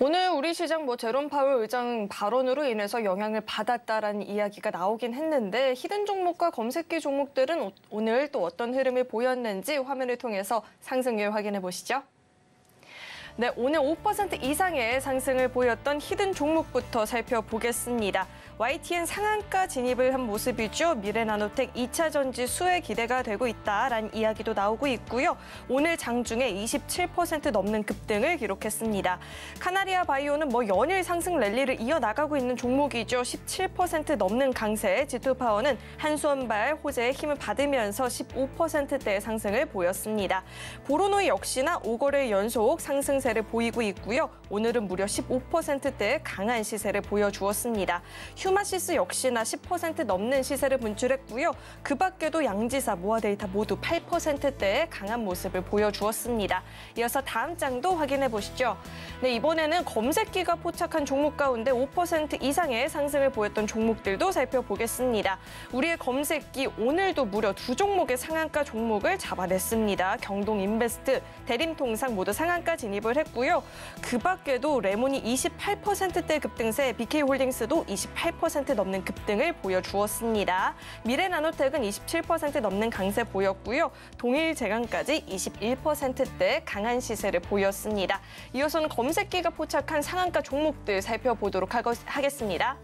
오늘 우리 시장 제롬 파월 의장 발언으로 인해서 영향을 받았다라는 이야기가 나오긴 했는데 히든 종목과 검색기 종목들은 오늘 또 어떤 흐름을 보였는지 화면을 통해서 상승률 확인해 보시죠. 네, 오늘 5% 이상의 상승을 보였던 히든 종목부터 살펴보겠습니다. YTN 상한가 진입을 한 모습이죠. 미래나노텍 2차 전지 수혜 기대가 되고 있다라는 이야기도 나오고 있고요. 오늘 장중에 27% 넘는 급등을 기록했습니다. 카나리아 바이오는 연일 상승 랠리를 이어나가고 있는 종목이죠. 17% 넘는 강세, G2파워는 한수원발 호재의 힘을 받으면서 15%대의 상승을 보였습니다. 보로노이 역시나 5거래 연속 상승세를 보이고 있고요. 오늘은 무려 15%대의 강한 시세를 보여주었습니다. 휴마시스 역시나 10% 넘는 시세를 분출했고요. 그 밖에도 양지사, 모아데이터 모두 8%대의 강한 모습을 보여주었습니다. 이어서 다음 장도 확인해 보시죠. 네, 이번에는 검색기가 포착한 종목 가운데 5% 이상의 상승을 보였던 종목들도 살펴보겠습니다. 우리의 검색기 오늘도 무려 2종목의 상한가 종목을 잡아냈습니다. 경동인베스트, 대림통상 모두 상한가 진입을 했고요. 그 밖에도 레몬이 28%대 급등세, BK홀딩스도 28% 넘는 급등을 보여주었습니다. 미래나노텍은 27% 넘는 강세 보였고요. 동일제강까지 21%대 강한 시세를 보였습니다. 이어서는 검색기가 포착한 상한가 종목들 살펴보도록 하겠습니다.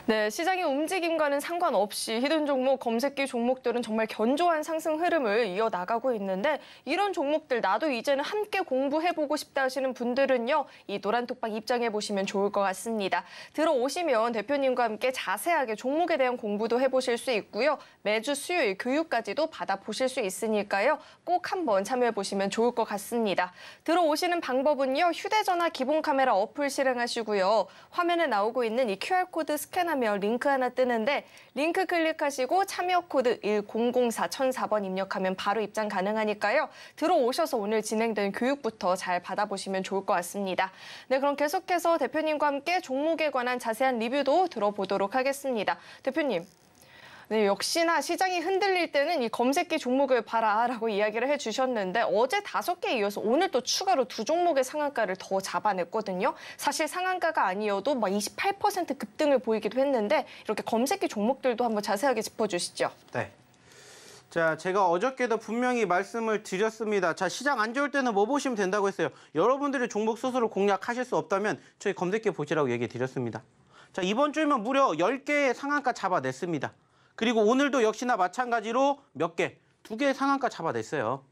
네, 시장의 움직임과는 상관없이 히든 종목, 검색기 종목들은 정말 견조한 상승 흐름을 이어나가고 있는데 이런 종목들 나도 이제는 함께 공부해보고 싶다 하시는 분들은요. 이 노란톡방 입장해보시면 좋을 것 같습니다. 들어오시면 대표님과 함께 자세하게 종목에 대한 공부도 해보실 수 있고요. 매주 수요일 교육까지도 받아보실 수 있으니까요. 꼭 한번 참여해보시면 좋을 것 같습니다. 들어오시는 방법은요. 휴대전화 기본 카메라 어플 실행하시고요. 화면에 나오고 있는 이 QR코드 스캔하면 링크 하나 뜨는데 링크 클릭하시고 참여 코드 1004-1004번 입력하면 바로 입장 가능하니까요. 들어오셔서 오늘 진행된 교육부터 잘 받아보시면 좋을 것 같습니다. 네, 그럼 계속해서 대표님과 함께 종목에 관한 자세한 리뷰도 들어보도록 하겠습니다. 대표님. 네, 역시나 시장이 흔들릴 때는 이 검색기 종목을 봐라라고 이야기를 해주셨는데 어제 5개에 이어서 오늘 또 추가로 2종목의 상한가를 더 잡아냈거든요. 사실 상한가가 아니어도 막 28% 급등을 보이기도 했는데 이렇게 검색기 종목들도 한번 자세하게 짚어주시죠. 네. 자, 제가 어저께도 분명히 말씀을 드렸습니다. 자, 시장 안 좋을 때는 뭐 보시면 된다고 했어요. 여러분들이 종목 스스로 공략하실 수 없다면 저희 검색기 보시라고 얘기 드렸습니다. 자, 이번 주에만 무려 10개의 상한가 잡아냈습니다. 그리고 오늘도 역시나 마찬가지로 몇 개, 2개의 상한가 잡아냈어요.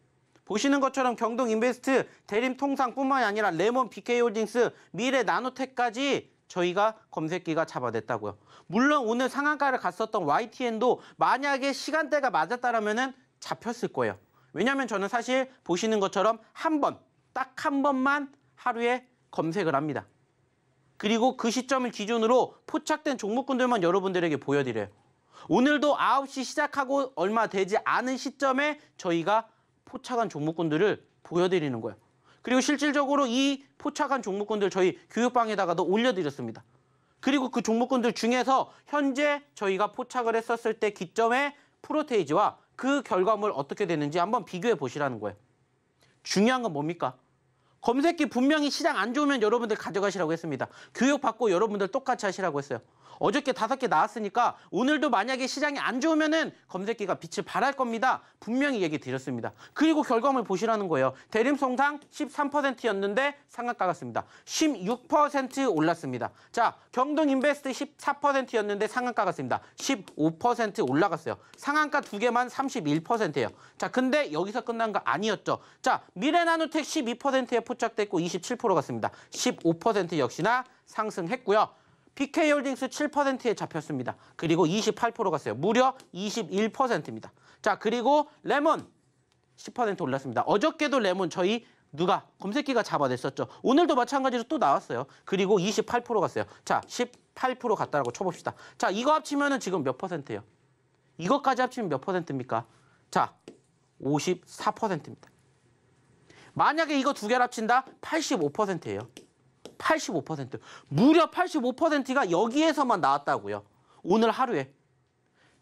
보시는 것처럼 경동인베스트, 대림통상뿐만이 아니라 레몬, BK홀딩스, 미래나노텍까지 저희가 검색기가 잡아냈다고요. 물론 오늘 상한가를 갔었던 YTN도 만약에 시간대가 맞았다라면은 잡혔을 거예요. 왜냐하면 저는 사실 보시는 것처럼 딱 한 번만 하루에 검색을 합니다. 그리고 그 시점을 기준으로 포착된 종목군들만 여러분들에게 보여드려요. 오늘도 9시 시작하고 얼마 되지 않은 시점에 저희가 포착한 종목군들을 보여드리는 거예요. 그리고 실질적으로 이 포착한 종목군들 저희 교육방에다가도 올려드렸습니다. 그리고 그 종목군들 중에서 현재 저희가 포착을 했었을 때 기점의 프로테이지와 그 결과물 어떻게 되는지 한번 비교해 보시라는 거예요. 중요한 건 뭡니까? 검색기 분명히 시장 안 좋으면 여러분들 가져가시라고 했습니다. 교육받고 여러분들 똑같이 하시라고 했어요. 어저께 5개 나왔으니까 오늘도 만약에 시장이 안 좋으면은 검색기가 빛을 발할 겁니다. 분명히 얘기 드렸습니다. 그리고 결과물 보시라는 거예요. 대림송상 13%였는데 상한가 갔습니다. 16% 올랐습니다. 자, 경동인베스트 14%였는데 상한가 갔습니다. 15% 올라갔어요. 상한가 2개만 31%예요. 자, 근데 여기서 끝난 거 아니었죠. 자, 미래나노텍 12%에 포착됐고 27% 갔습니다. 15% 역시나 상승했고요. BK홀딩스 7%에 잡혔습니다. 그리고 28% 갔어요. 무려 21%입니다. 자, 그리고 레몬 10% 올랐습니다. 어저께도 레몬 저희 누가 검색기가 잡아냈었죠. 오늘도 마찬가지로 또 나왔어요. 그리고 28% 갔어요. 자, 18% 갔다라고 쳐봅시다. 자, 이거 합치면은 지금 몇 %예요? 이것까지 합치면 몇 %입니까? 자, 54%입니다. 만약에 이거 2개를 합친다? 85%예요. 85%. 무려 85%가 여기에서만 나왔다고요. 오늘 하루에.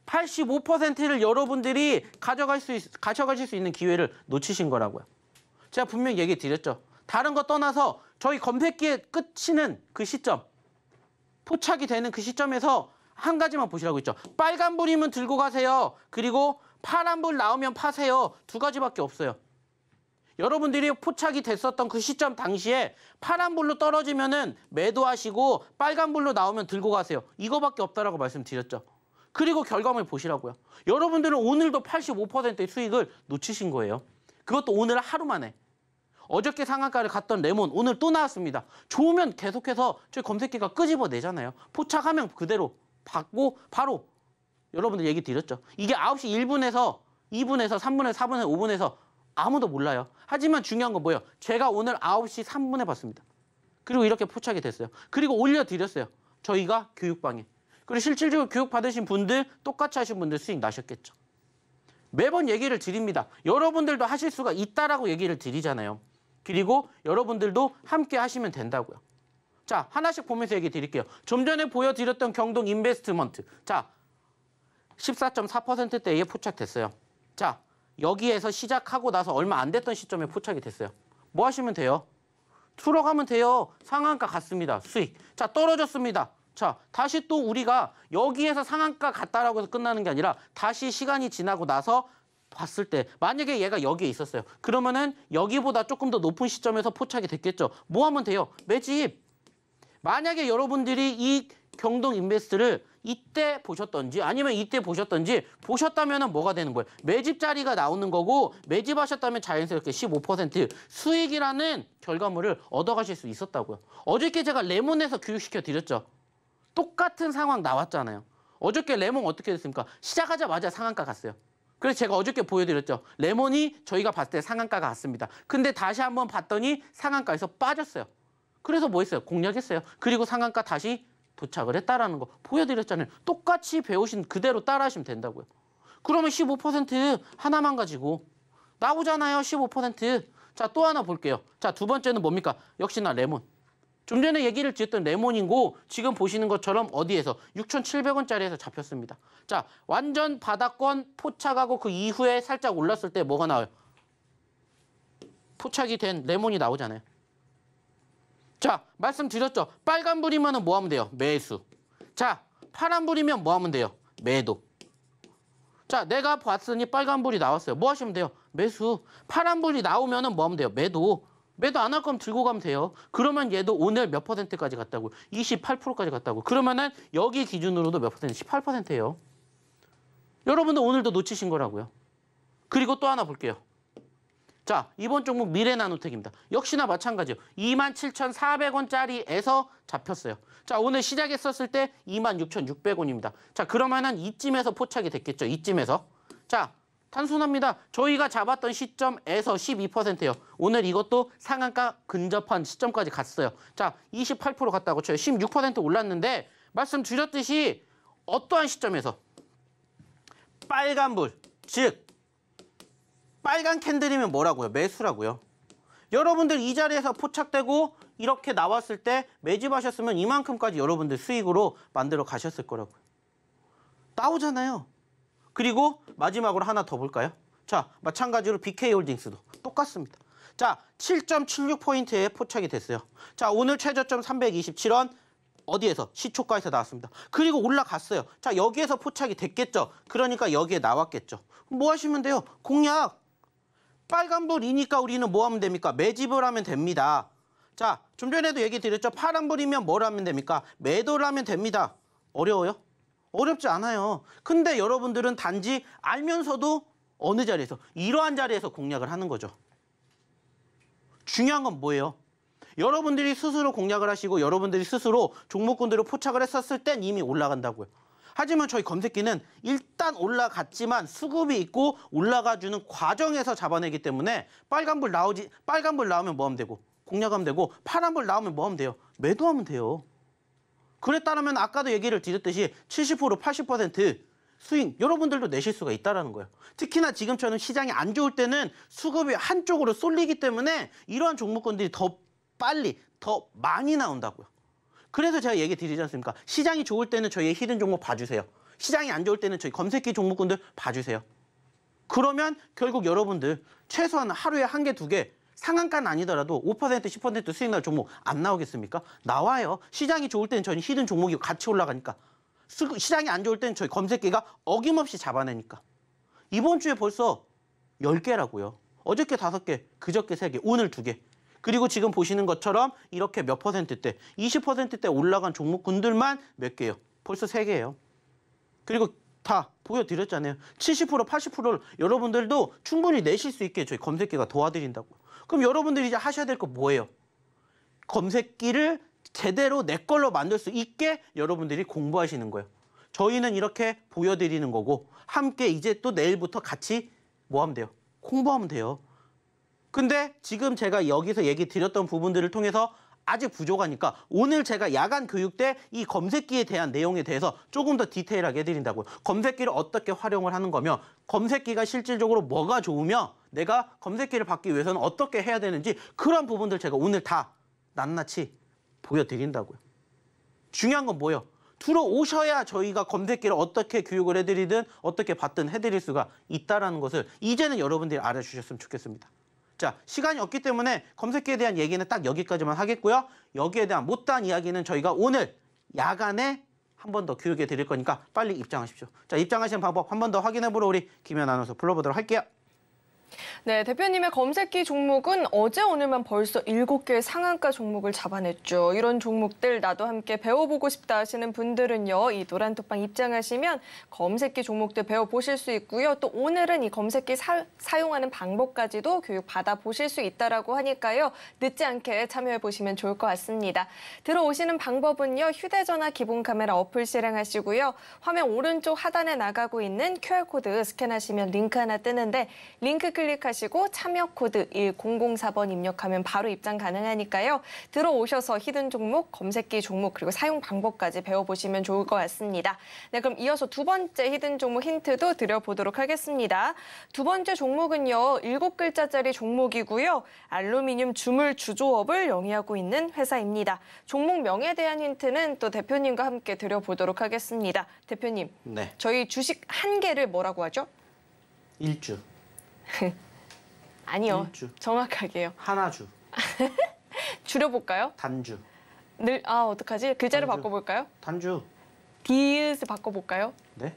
85%를 여러분들이 가져가실 수 있는 기회를 놓치신 거라고요. 제가 분명히 얘기 드렸죠. 다른 거 떠나서 저희 검색기의 끝이는 그 시점, 포착이 되는 그 시점에서 한 가지만 보시라고 했죠. 빨간불이면 들고 가세요. 그리고 파란불 나오면 파세요. 2가지밖에 없어요. 여러분들이 포착이 됐었던 그 시점 당시에 파란불로 떨어지면은 매도하시고 빨간불로 나오면 들고 가세요. 이거밖에 없다라고 말씀드렸죠. 그리고 결과물 보시라고요. 여러분들은 오늘도 85%의 수익을 놓치신 거예요. 그것도 오늘 하루 만에. 어저께 상한가를 갔던 레몬 오늘 또 나왔습니다. 좋으면 계속해서 저희 검색기가 끄집어내잖아요. 포착하면 그대로 받고 바로 여러분들 얘기 드렸죠. 이게 9시 1분에서 2분에서 3분에서 4분에서 5분에서 아무도 몰라요. 하지만 중요한 건 뭐예요? 제가 오늘 9시 3분에 봤습니다. 그리고 이렇게 포착이 됐어요. 그리고 올려드렸어요. 저희가 교육방에. 그리고 실질적으로 교육 받으신 분들, 똑같이 하신 분들 수익 나셨겠죠. 매번 얘기를 드립니다. 여러분들도 하실 수가 있다라고 얘기를 드리잖아요. 그리고 여러분들도 함께 하시면 된다고요. 자, 하나씩 보면서 얘기 드릴게요. 좀 전에 보여드렸던 경동 인베스트먼트. 자, 14.4%대에 포착됐어요. 자, 여기에서 시작하고 나서 얼마 안 됐던 시점에 포착이 됐어요. 뭐 하시면 돼요? 들어가면 돼요. 상한가 갔습니다. 수익. 자, 떨어졌습니다. 자, 다시 또 우리가 여기에서 상한가 갔다라고 해서 끝나는 게 아니라 다시 시간이 지나고 나서 봤을 때 만약에 얘가 여기에 있었어요. 그러면은 여기보다 조금 더 높은 시점에서 포착이 됐겠죠. 뭐 하면 돼요? 매집. 만약에 여러분들이 이 경동 인베스트를 이때 보셨던지 아니면 이때 보셨던지 보셨다면 뭐가 되는 거예요? 매집 자리가 나오는 거고 매집하셨다면 자연스럽게 15% 수익이라는 결과물을 얻어가실 수 있었다고요. 어저께 제가 레몬에서 교육시켜 드렸죠. 똑같은 상황 나왔잖아요. 어저께 레몬 어떻게 됐습니까? 시작하자마자 상한가 갔어요. 그래서 제가 어저께 보여드렸죠. 레몬이 저희가 봤을 때 상한가가 갔습니다. 근데 다시 한번 봤더니 상한가에서 빠졌어요. 그래서 뭐 했어요? 공략했어요. 그리고 상한가 다시 도착을 했다라는 거 보여드렸잖아요. 똑같이 배우신 그대로 따라하시면 된다고요. 그러면 15% 하나만 가지고 나오잖아요. 15%. 자, 또 하나 볼게요. 자, 두 번째는 뭡니까? 역시나 레몬. 좀 전에 얘기를 드렸던 레몬이고 지금 보시는 것처럼 어디에서 6,700원짜리에서 잡혔습니다. 자, 완전 바닥권 포착하고 그 이후에 살짝 올랐을 때 뭐가 나와요? 포착이 된 레몬이 나오잖아요. 자, 말씀드렸죠. 빨간불이면 뭐 하면 돼요? 매수. 자, 파란불이면 뭐 하면 돼요? 매도. 자, 내가 봤으니 빨간불이 나왔어요. 뭐 하시면 돼요? 매수. 파란불이 나오면 뭐 하면 돼요? 매도. 매도 안 할 거면 들고 가면 돼요. 그러면 얘도 오늘 몇 %까지 갔다고요? 28%까지 갔다고. 그러면은 여기 기준으로도 몇 %? 18%예요. 여러분들 오늘도 놓치신 거라고요. 그리고 또 하나 볼게요. 자, 이번 종목 미래나노텍입니다. 역시나 마찬가지요. 27,400원짜리에서 잡혔어요. 자, 오늘 시작했었을 때 26,600원입니다. 자, 그러면은 이쯤에서 포착이 됐겠죠. 이쯤에서. 자, 단순합니다. 저희가 잡았던 시점에서 12%예요. 오늘 이것도 상한가 근접한 시점까지 갔어요. 자, 28% 갔다고 쳐요. 16% 올랐는데 말씀드렸듯이 어떠한 시점에서 빨간불, 즉 빨간 캔들이면 뭐라고요? 매수라고요. 여러분들 이 자리에서 포착되고 이렇게 나왔을 때 매집하셨으면 이만큼까지 여러분들 수익으로 만들어 가셨을 거라고요. 나오잖아요. 그리고 마지막으로 하나 더 볼까요? 자, 마찬가지로 BK홀딩스도 똑같습니다. 자, 7.76포인트에 포착이 됐어요. 자, 오늘 최저점 327원 어디에서? 시초가에서 나왔습니다. 그리고 올라갔어요. 자, 여기에서 포착이 됐겠죠. 그러니까 여기에 나왔겠죠. 뭐 하시면 돼요? 공략. 빨간불이니까 우리는 뭐 하면 됩니까? 매집을 하면 됩니다. 자, 좀 전에도 얘기 드렸죠. 파란불이면 뭘 하면 됩니까? 매도를 하면 됩니다. 어려워요? 어렵지 않아요. 근데 여러분들은 단지 알면서도 어느 자리에서? 이러한 자리에서 공략을 하는 거죠. 중요한 건 뭐예요? 여러분들이 스스로 공략을 하시고 여러분들이 스스로 종목군들을 포착을 했었을 땐 이미 올라간다고요. 하지만 저희 검색기는 일단 올라갔지만 수급이 있고 올라가주는 과정에서 잡아내기 때문에 빨간불 나오면 뭐 하면 되고 공략하면 되고 파란불 나오면 뭐 하면 돼요? 매도하면 돼요. 그랬다면 아까도 얘기를 드렸듯이 70%, 80% 수익 여러분들도 내실 수가 있다는 거예요. 특히나 지금처럼 시장이 안 좋을 때는 수급이 한쪽으로 쏠리기 때문에 이러한 종목군들이 더 빨리, 더 많이 나온다고요. 그래서 제가 얘기 드리지 않습니까? 시장이 좋을 때는 저희의 히든 종목 봐주세요. 시장이 안 좋을 때는 저희 검색기 종목군들 봐주세요. 그러면 결국 여러분들 최소한 하루에 한 개, 두 개 상한가는 아니더라도 5%, 10% 수익 날 종목 안 나오겠습니까? 나와요. 시장이 좋을 때는 저희 히든 종목이 같이 올라가니까. 시장이 안 좋을 때는 저희 검색기가 어김없이 잡아내니까. 이번 주에 벌써 10개라고요. 어저께 5개, 그저께 3개, 오늘 2개. 그리고 지금 보시는 것처럼 이렇게 몇 %대, 20%대 올라간 종목군들만 몇 개예요? 벌써 3개예요. 그리고 다 보여드렸잖아요. 70%, 80%를 여러분들도 충분히 내실 수 있게 저희 검색기가 도와드린다고. 그럼 여러분들이 이제 하셔야 될 거 뭐예요? 검색기를 제대로 내 걸로 만들 수 있게 여러분들이 공부하시는 거예요. 저희는 이렇게 보여드리는 거고 함께 이제 또 내일부터 같이 뭐 하면 돼요? 공부하면 돼요. 근데 지금 제가 여기서 얘기 드렸던 부분들을 통해서 아직 부족하니까 오늘 제가 야간 교육 때 이 검색기에 대한 내용에 대해서 조금 더 디테일하게 해드린다고요. 검색기를 어떻게 활용을 하는 거며 검색기가 실질적으로 뭐가 좋으며 내가 검색기를 받기 위해서는 어떻게 해야 되는지 그런 부분들 제가 오늘 다 낱낱이 보여드린다고요. 중요한 건 뭐예요? 들어오셔야 저희가 검색기를 어떻게 교육을 해드리든 어떻게 받든 해드릴 수가 있다는 것을 이제는 여러분들이 알아주셨으면 좋겠습니다. 자, 시간이 없기 때문에 검색기에 대한 얘기는 딱 여기까지만 하겠고요. 여기에 대한 못다한 이야기는 저희가 오늘 야간에 한 번 더 교육해 드릴 거니까 빨리 입장하십시오. 자, 입장하시는 방법 한 번 더 확인해 보러 우리 김현 아나운서 불러보도록 할게요. 네, 대표님의 검색기 종목은 어제 오늘만 벌써 7개의 상한가 종목을 잡아냈죠. 이런 종목들 나도 함께 배워보고 싶다 하시는 분들은요. 이 노란톡방 입장하시면 검색기 종목들 배워보실 수 있고요. 또 오늘은 이 검색기 사용하는 방법까지도 교육 받아보실 수 있다라고 하니까요. 늦지 않게 참여해보시면 좋을 것 같습니다. 들어오시는 방법은요. 휴대전화 기본 카메라 어플 실행하시고요. 화면 오른쪽 하단에 나가고 있는 QR코드 스캔하시면 링크 하나 뜨는데 링크 클릭하시고 참여 코드 1004번 입력하면 바로 입장 가능하니까요. 들어오셔서 히든 종목, 검색기 종목 그리고 사용 방법까지 배워보시면 좋을 것 같습니다. 네, 그럼 이어서 두 번째 히든 종목 힌트도 드려보도록 하겠습니다. 두 번째 종목은요. 7글자짜리 종목이고요. 알루미늄 주물 주조업을 영위하고 있는 회사입니다. 종목명에 대한 힌트는 또 대표님과 함께 드려보도록 하겠습니다. 대표님, 네. 저희 주식 한 개를 뭐라고 하죠? 일주. 아니요. 일주. 정확하게요. 하나주. 줄여볼까요? 단주. 어떡하지? 글자를 단주. 바꿔볼까요? 단주. 디귿을 바꿔볼까요? 네?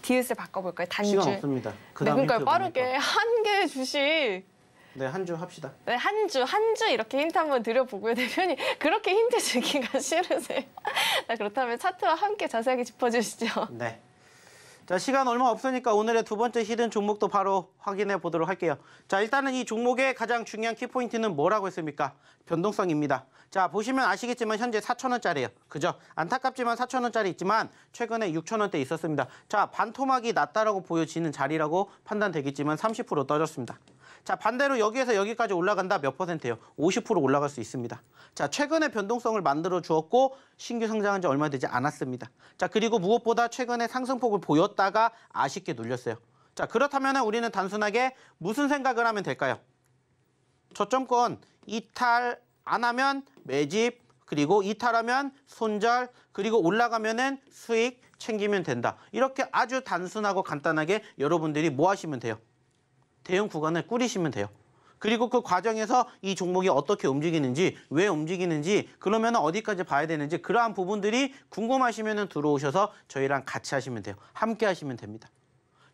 디귿을 바꿔볼까요? 단주. 시간 없습니다. 네, 그다음 그러니까 힌트 빠르게 뭡니까? 한 개 주식. 네, 한 주 합시다. 네, 한 주 이렇게 힌트 한번 드려보고요. 대표님, 그렇게 힌트 주기가 싫으세요? 네, 그렇다면 차트와 함께 자세하게 짚어주시죠. 네. 자, 시간 얼마 없으니까 오늘의 두 번째 히든 종목도 바로 확인해 보도록 할게요. 자, 일단은 이 종목의 가장 중요한 키포인트는 뭐라고 했습니까? 변동성입니다. 자, 보시면 아시겠지만 현재 4,000원짜리예요. 그죠? 안타깝지만 4,000원짜리 있지만 최근에 6,000원대 있었습니다. 자, 반토막이 났다라고 보여지는 자리라고 판단되겠지만 30% 떨어졌습니다. 자, 반대로 여기에서 여기까지 올라간다 몇 %예요? 50% 올라갈 수 있습니다. 자, 최근에 변동성을 만들어 주었고 신규 상장한 지 얼마 되지 않았습니다. 자, 그리고 무엇보다 최근에 상승폭을 보였다가 아쉽게 눌렸어요. 자, 그렇다면 우리는 단순하게 무슨 생각을 하면 될까요? 저점권 이탈 안 하면 매집, 그리고 이탈하면 손절, 그리고 올라가면은 수익 챙기면 된다. 이렇게 아주 단순하고 간단하게 여러분들이 뭐 하시면 돼요? 대응 구간을 꾸리시면 돼요. 그리고 그 과정에서 이 종목이 어떻게 움직이는지, 왜 움직이는지, 그러면 어디까지 봐야 되는지 그러한 부분들이 궁금하시면 들어오셔서 저희랑 같이 하시면 돼요. 함께 하시면 됩니다.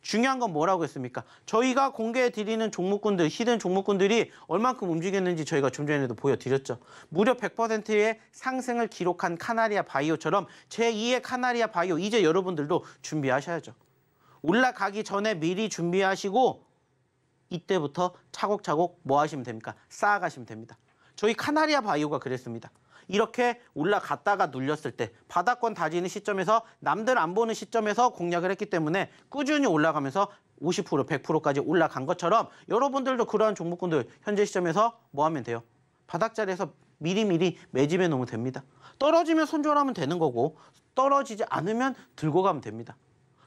중요한 건 뭐라고 했습니까? 저희가 공개해 드리는 종목군들, 히든 종목군들이 얼만큼 움직였는지 저희가 좀 전에도 보여드렸죠. 무려 100%의 상승을 기록한 카나리아 바이오처럼 제2의 카나리아 바이오 이제 여러분들도 준비하셔야죠. 올라가기 전에 미리 준비하시고 이때부터 차곡차곡 뭐 하시면 됩니까? 쌓아가시면 됩니다. 저희 카나리아 바이오가 그랬습니다. 이렇게 올라갔다가 눌렸을 때 바닥권 다지는 시점에서 남들 안 보는 시점에서 공략을 했기 때문에 꾸준히 올라가면서 50%, 100%까지 올라간 것처럼 여러분들도 그러한 종목군들 현재 시점에서 뭐 하면 돼요? 바닥자리에서 미리미리 매집해 놓으면 됩니다. 떨어지면 손절하면 되는 거고 떨어지지 않으면 들고 가면 됩니다.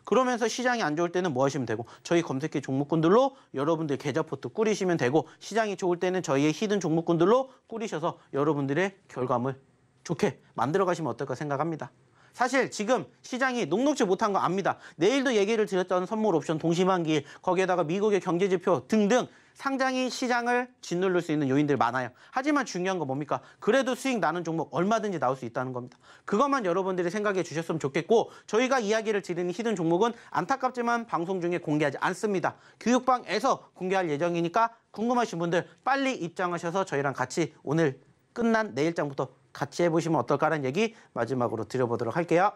그러면서 시장이 안 좋을 때는 뭐 하시면 되고 저희 검색기 종목군들로 여러분들 계좌 포트 꾸리시면 되고 시장이 좋을 때는 저희의 히든 종목군들로 꾸리셔서 여러분들의 결과물 좋게 만들어 가시면 어떨까 생각합니다. 사실 지금 시장이 녹록지 못한 거 압니다. 내일도 얘기를 드렸던 선물 옵션 동시만기일 거기에다가 미국의 경제지표 등등 상장이 시장을 짓누를 수 있는 요인들 많아요. 하지만 중요한 건 뭡니까? 그래도 수익 나는 종목 얼마든지 나올 수 있다는 겁니다. 그것만 여러분들이 생각해 주셨으면 좋겠고 저희가 이야기를 드리는 히든 종목은 안타깝지만 방송 중에 공개하지 않습니다. 교육방에서 공개할 예정이니까 궁금하신 분들 빨리 입장하셔서 저희랑 같이 오늘 끝난 내일장부터 같이 해보시면 어떨까라는 얘기 마지막으로 드려보도록 할게요.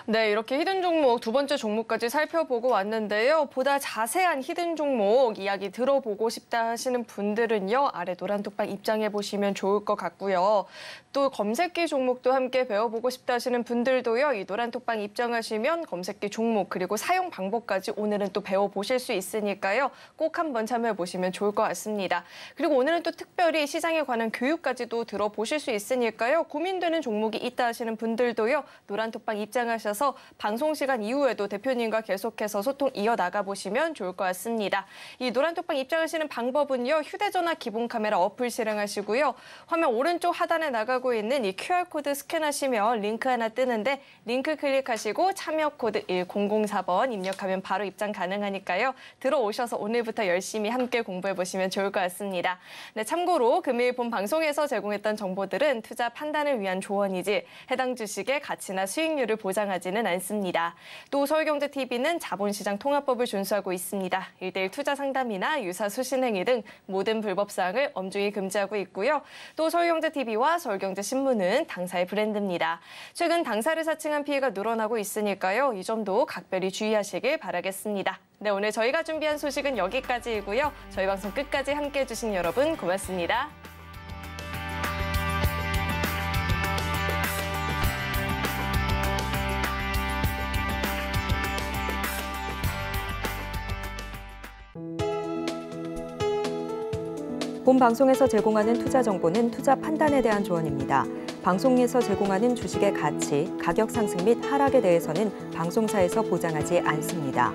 네, 이렇게 히든 종목 두 번째 종목까지 살펴보고 왔는데요. 보다 자세한 히든 종목 이야기 들어보고 싶다 하시는 분들은요. 아래 노란 톡방 입장해 보시면 좋을 것 같고요. 또 검색기 종목도 함께 배워보고 싶다 하시는 분들도요. 이 노란 톡방 입장하시면 검색기 종목 그리고 사용 방법까지 오늘은 또 배워보실 수 있으니까요. 꼭 한번 참여해 보시면 좋을 것 같습니다. 그리고 오늘은 또 특별히 시장에 관한 교육까지도 들어보실 수 있으니까요. 고민되는 종목이 있다 하시는 분들도요. 노란 톡방 입장하셔서 방송 시간 이후에도 대표님과 계속해서 소통 이어나가 보시면 좋을 것 같습니다. 이 노란 톡방 입장하시는 방법은요. 휴대전화 기본 카메라 어플 실행하시고요. 화면 오른쪽 하단에 나가고 있는 이 QR코드 스캔하시면 링크 하나 뜨는데 링크 클릭하시고 참여 코드 1004번 입력하면 바로 입장 가능하니까요. 들어오셔서 오늘부터 열심히 함께 공부해 보시면 좋을 것 같습니다. 네, 참고로 금일 본 방송에서 제공했던 정보들은 투자 판단을 위한 조언이지 해당 주식의 가치나 수익률을 보장하지는 않습니다. 또 서울경제TV는 자본시장 통합법을 준수하고 있습니다. 1:1 투자 상담이나 유사 수신행위 등 모든 불법 사항을 엄중히 금지하고 있고요. 또 서울경제TV와 서울경제신문은 당사의 브랜드입니다. 최근 당사를 사칭한 피해가 늘어나고 있으니까요. 이 점도 각별히 주의하시길 바라겠습니다. 네, 오늘 저희가 준비한 소식은 여기까지이고요. 저희 방송 끝까지 함께해 주신 여러분 고맙습니다. 본 방송에서 제공하는 투자 정보는 투자 판단에 대한 조언입니다. 방송에서 제공하는 주식의 가치, 가격 상승 및 하락에 대해서는 방송사에서 보장하지 않습니다.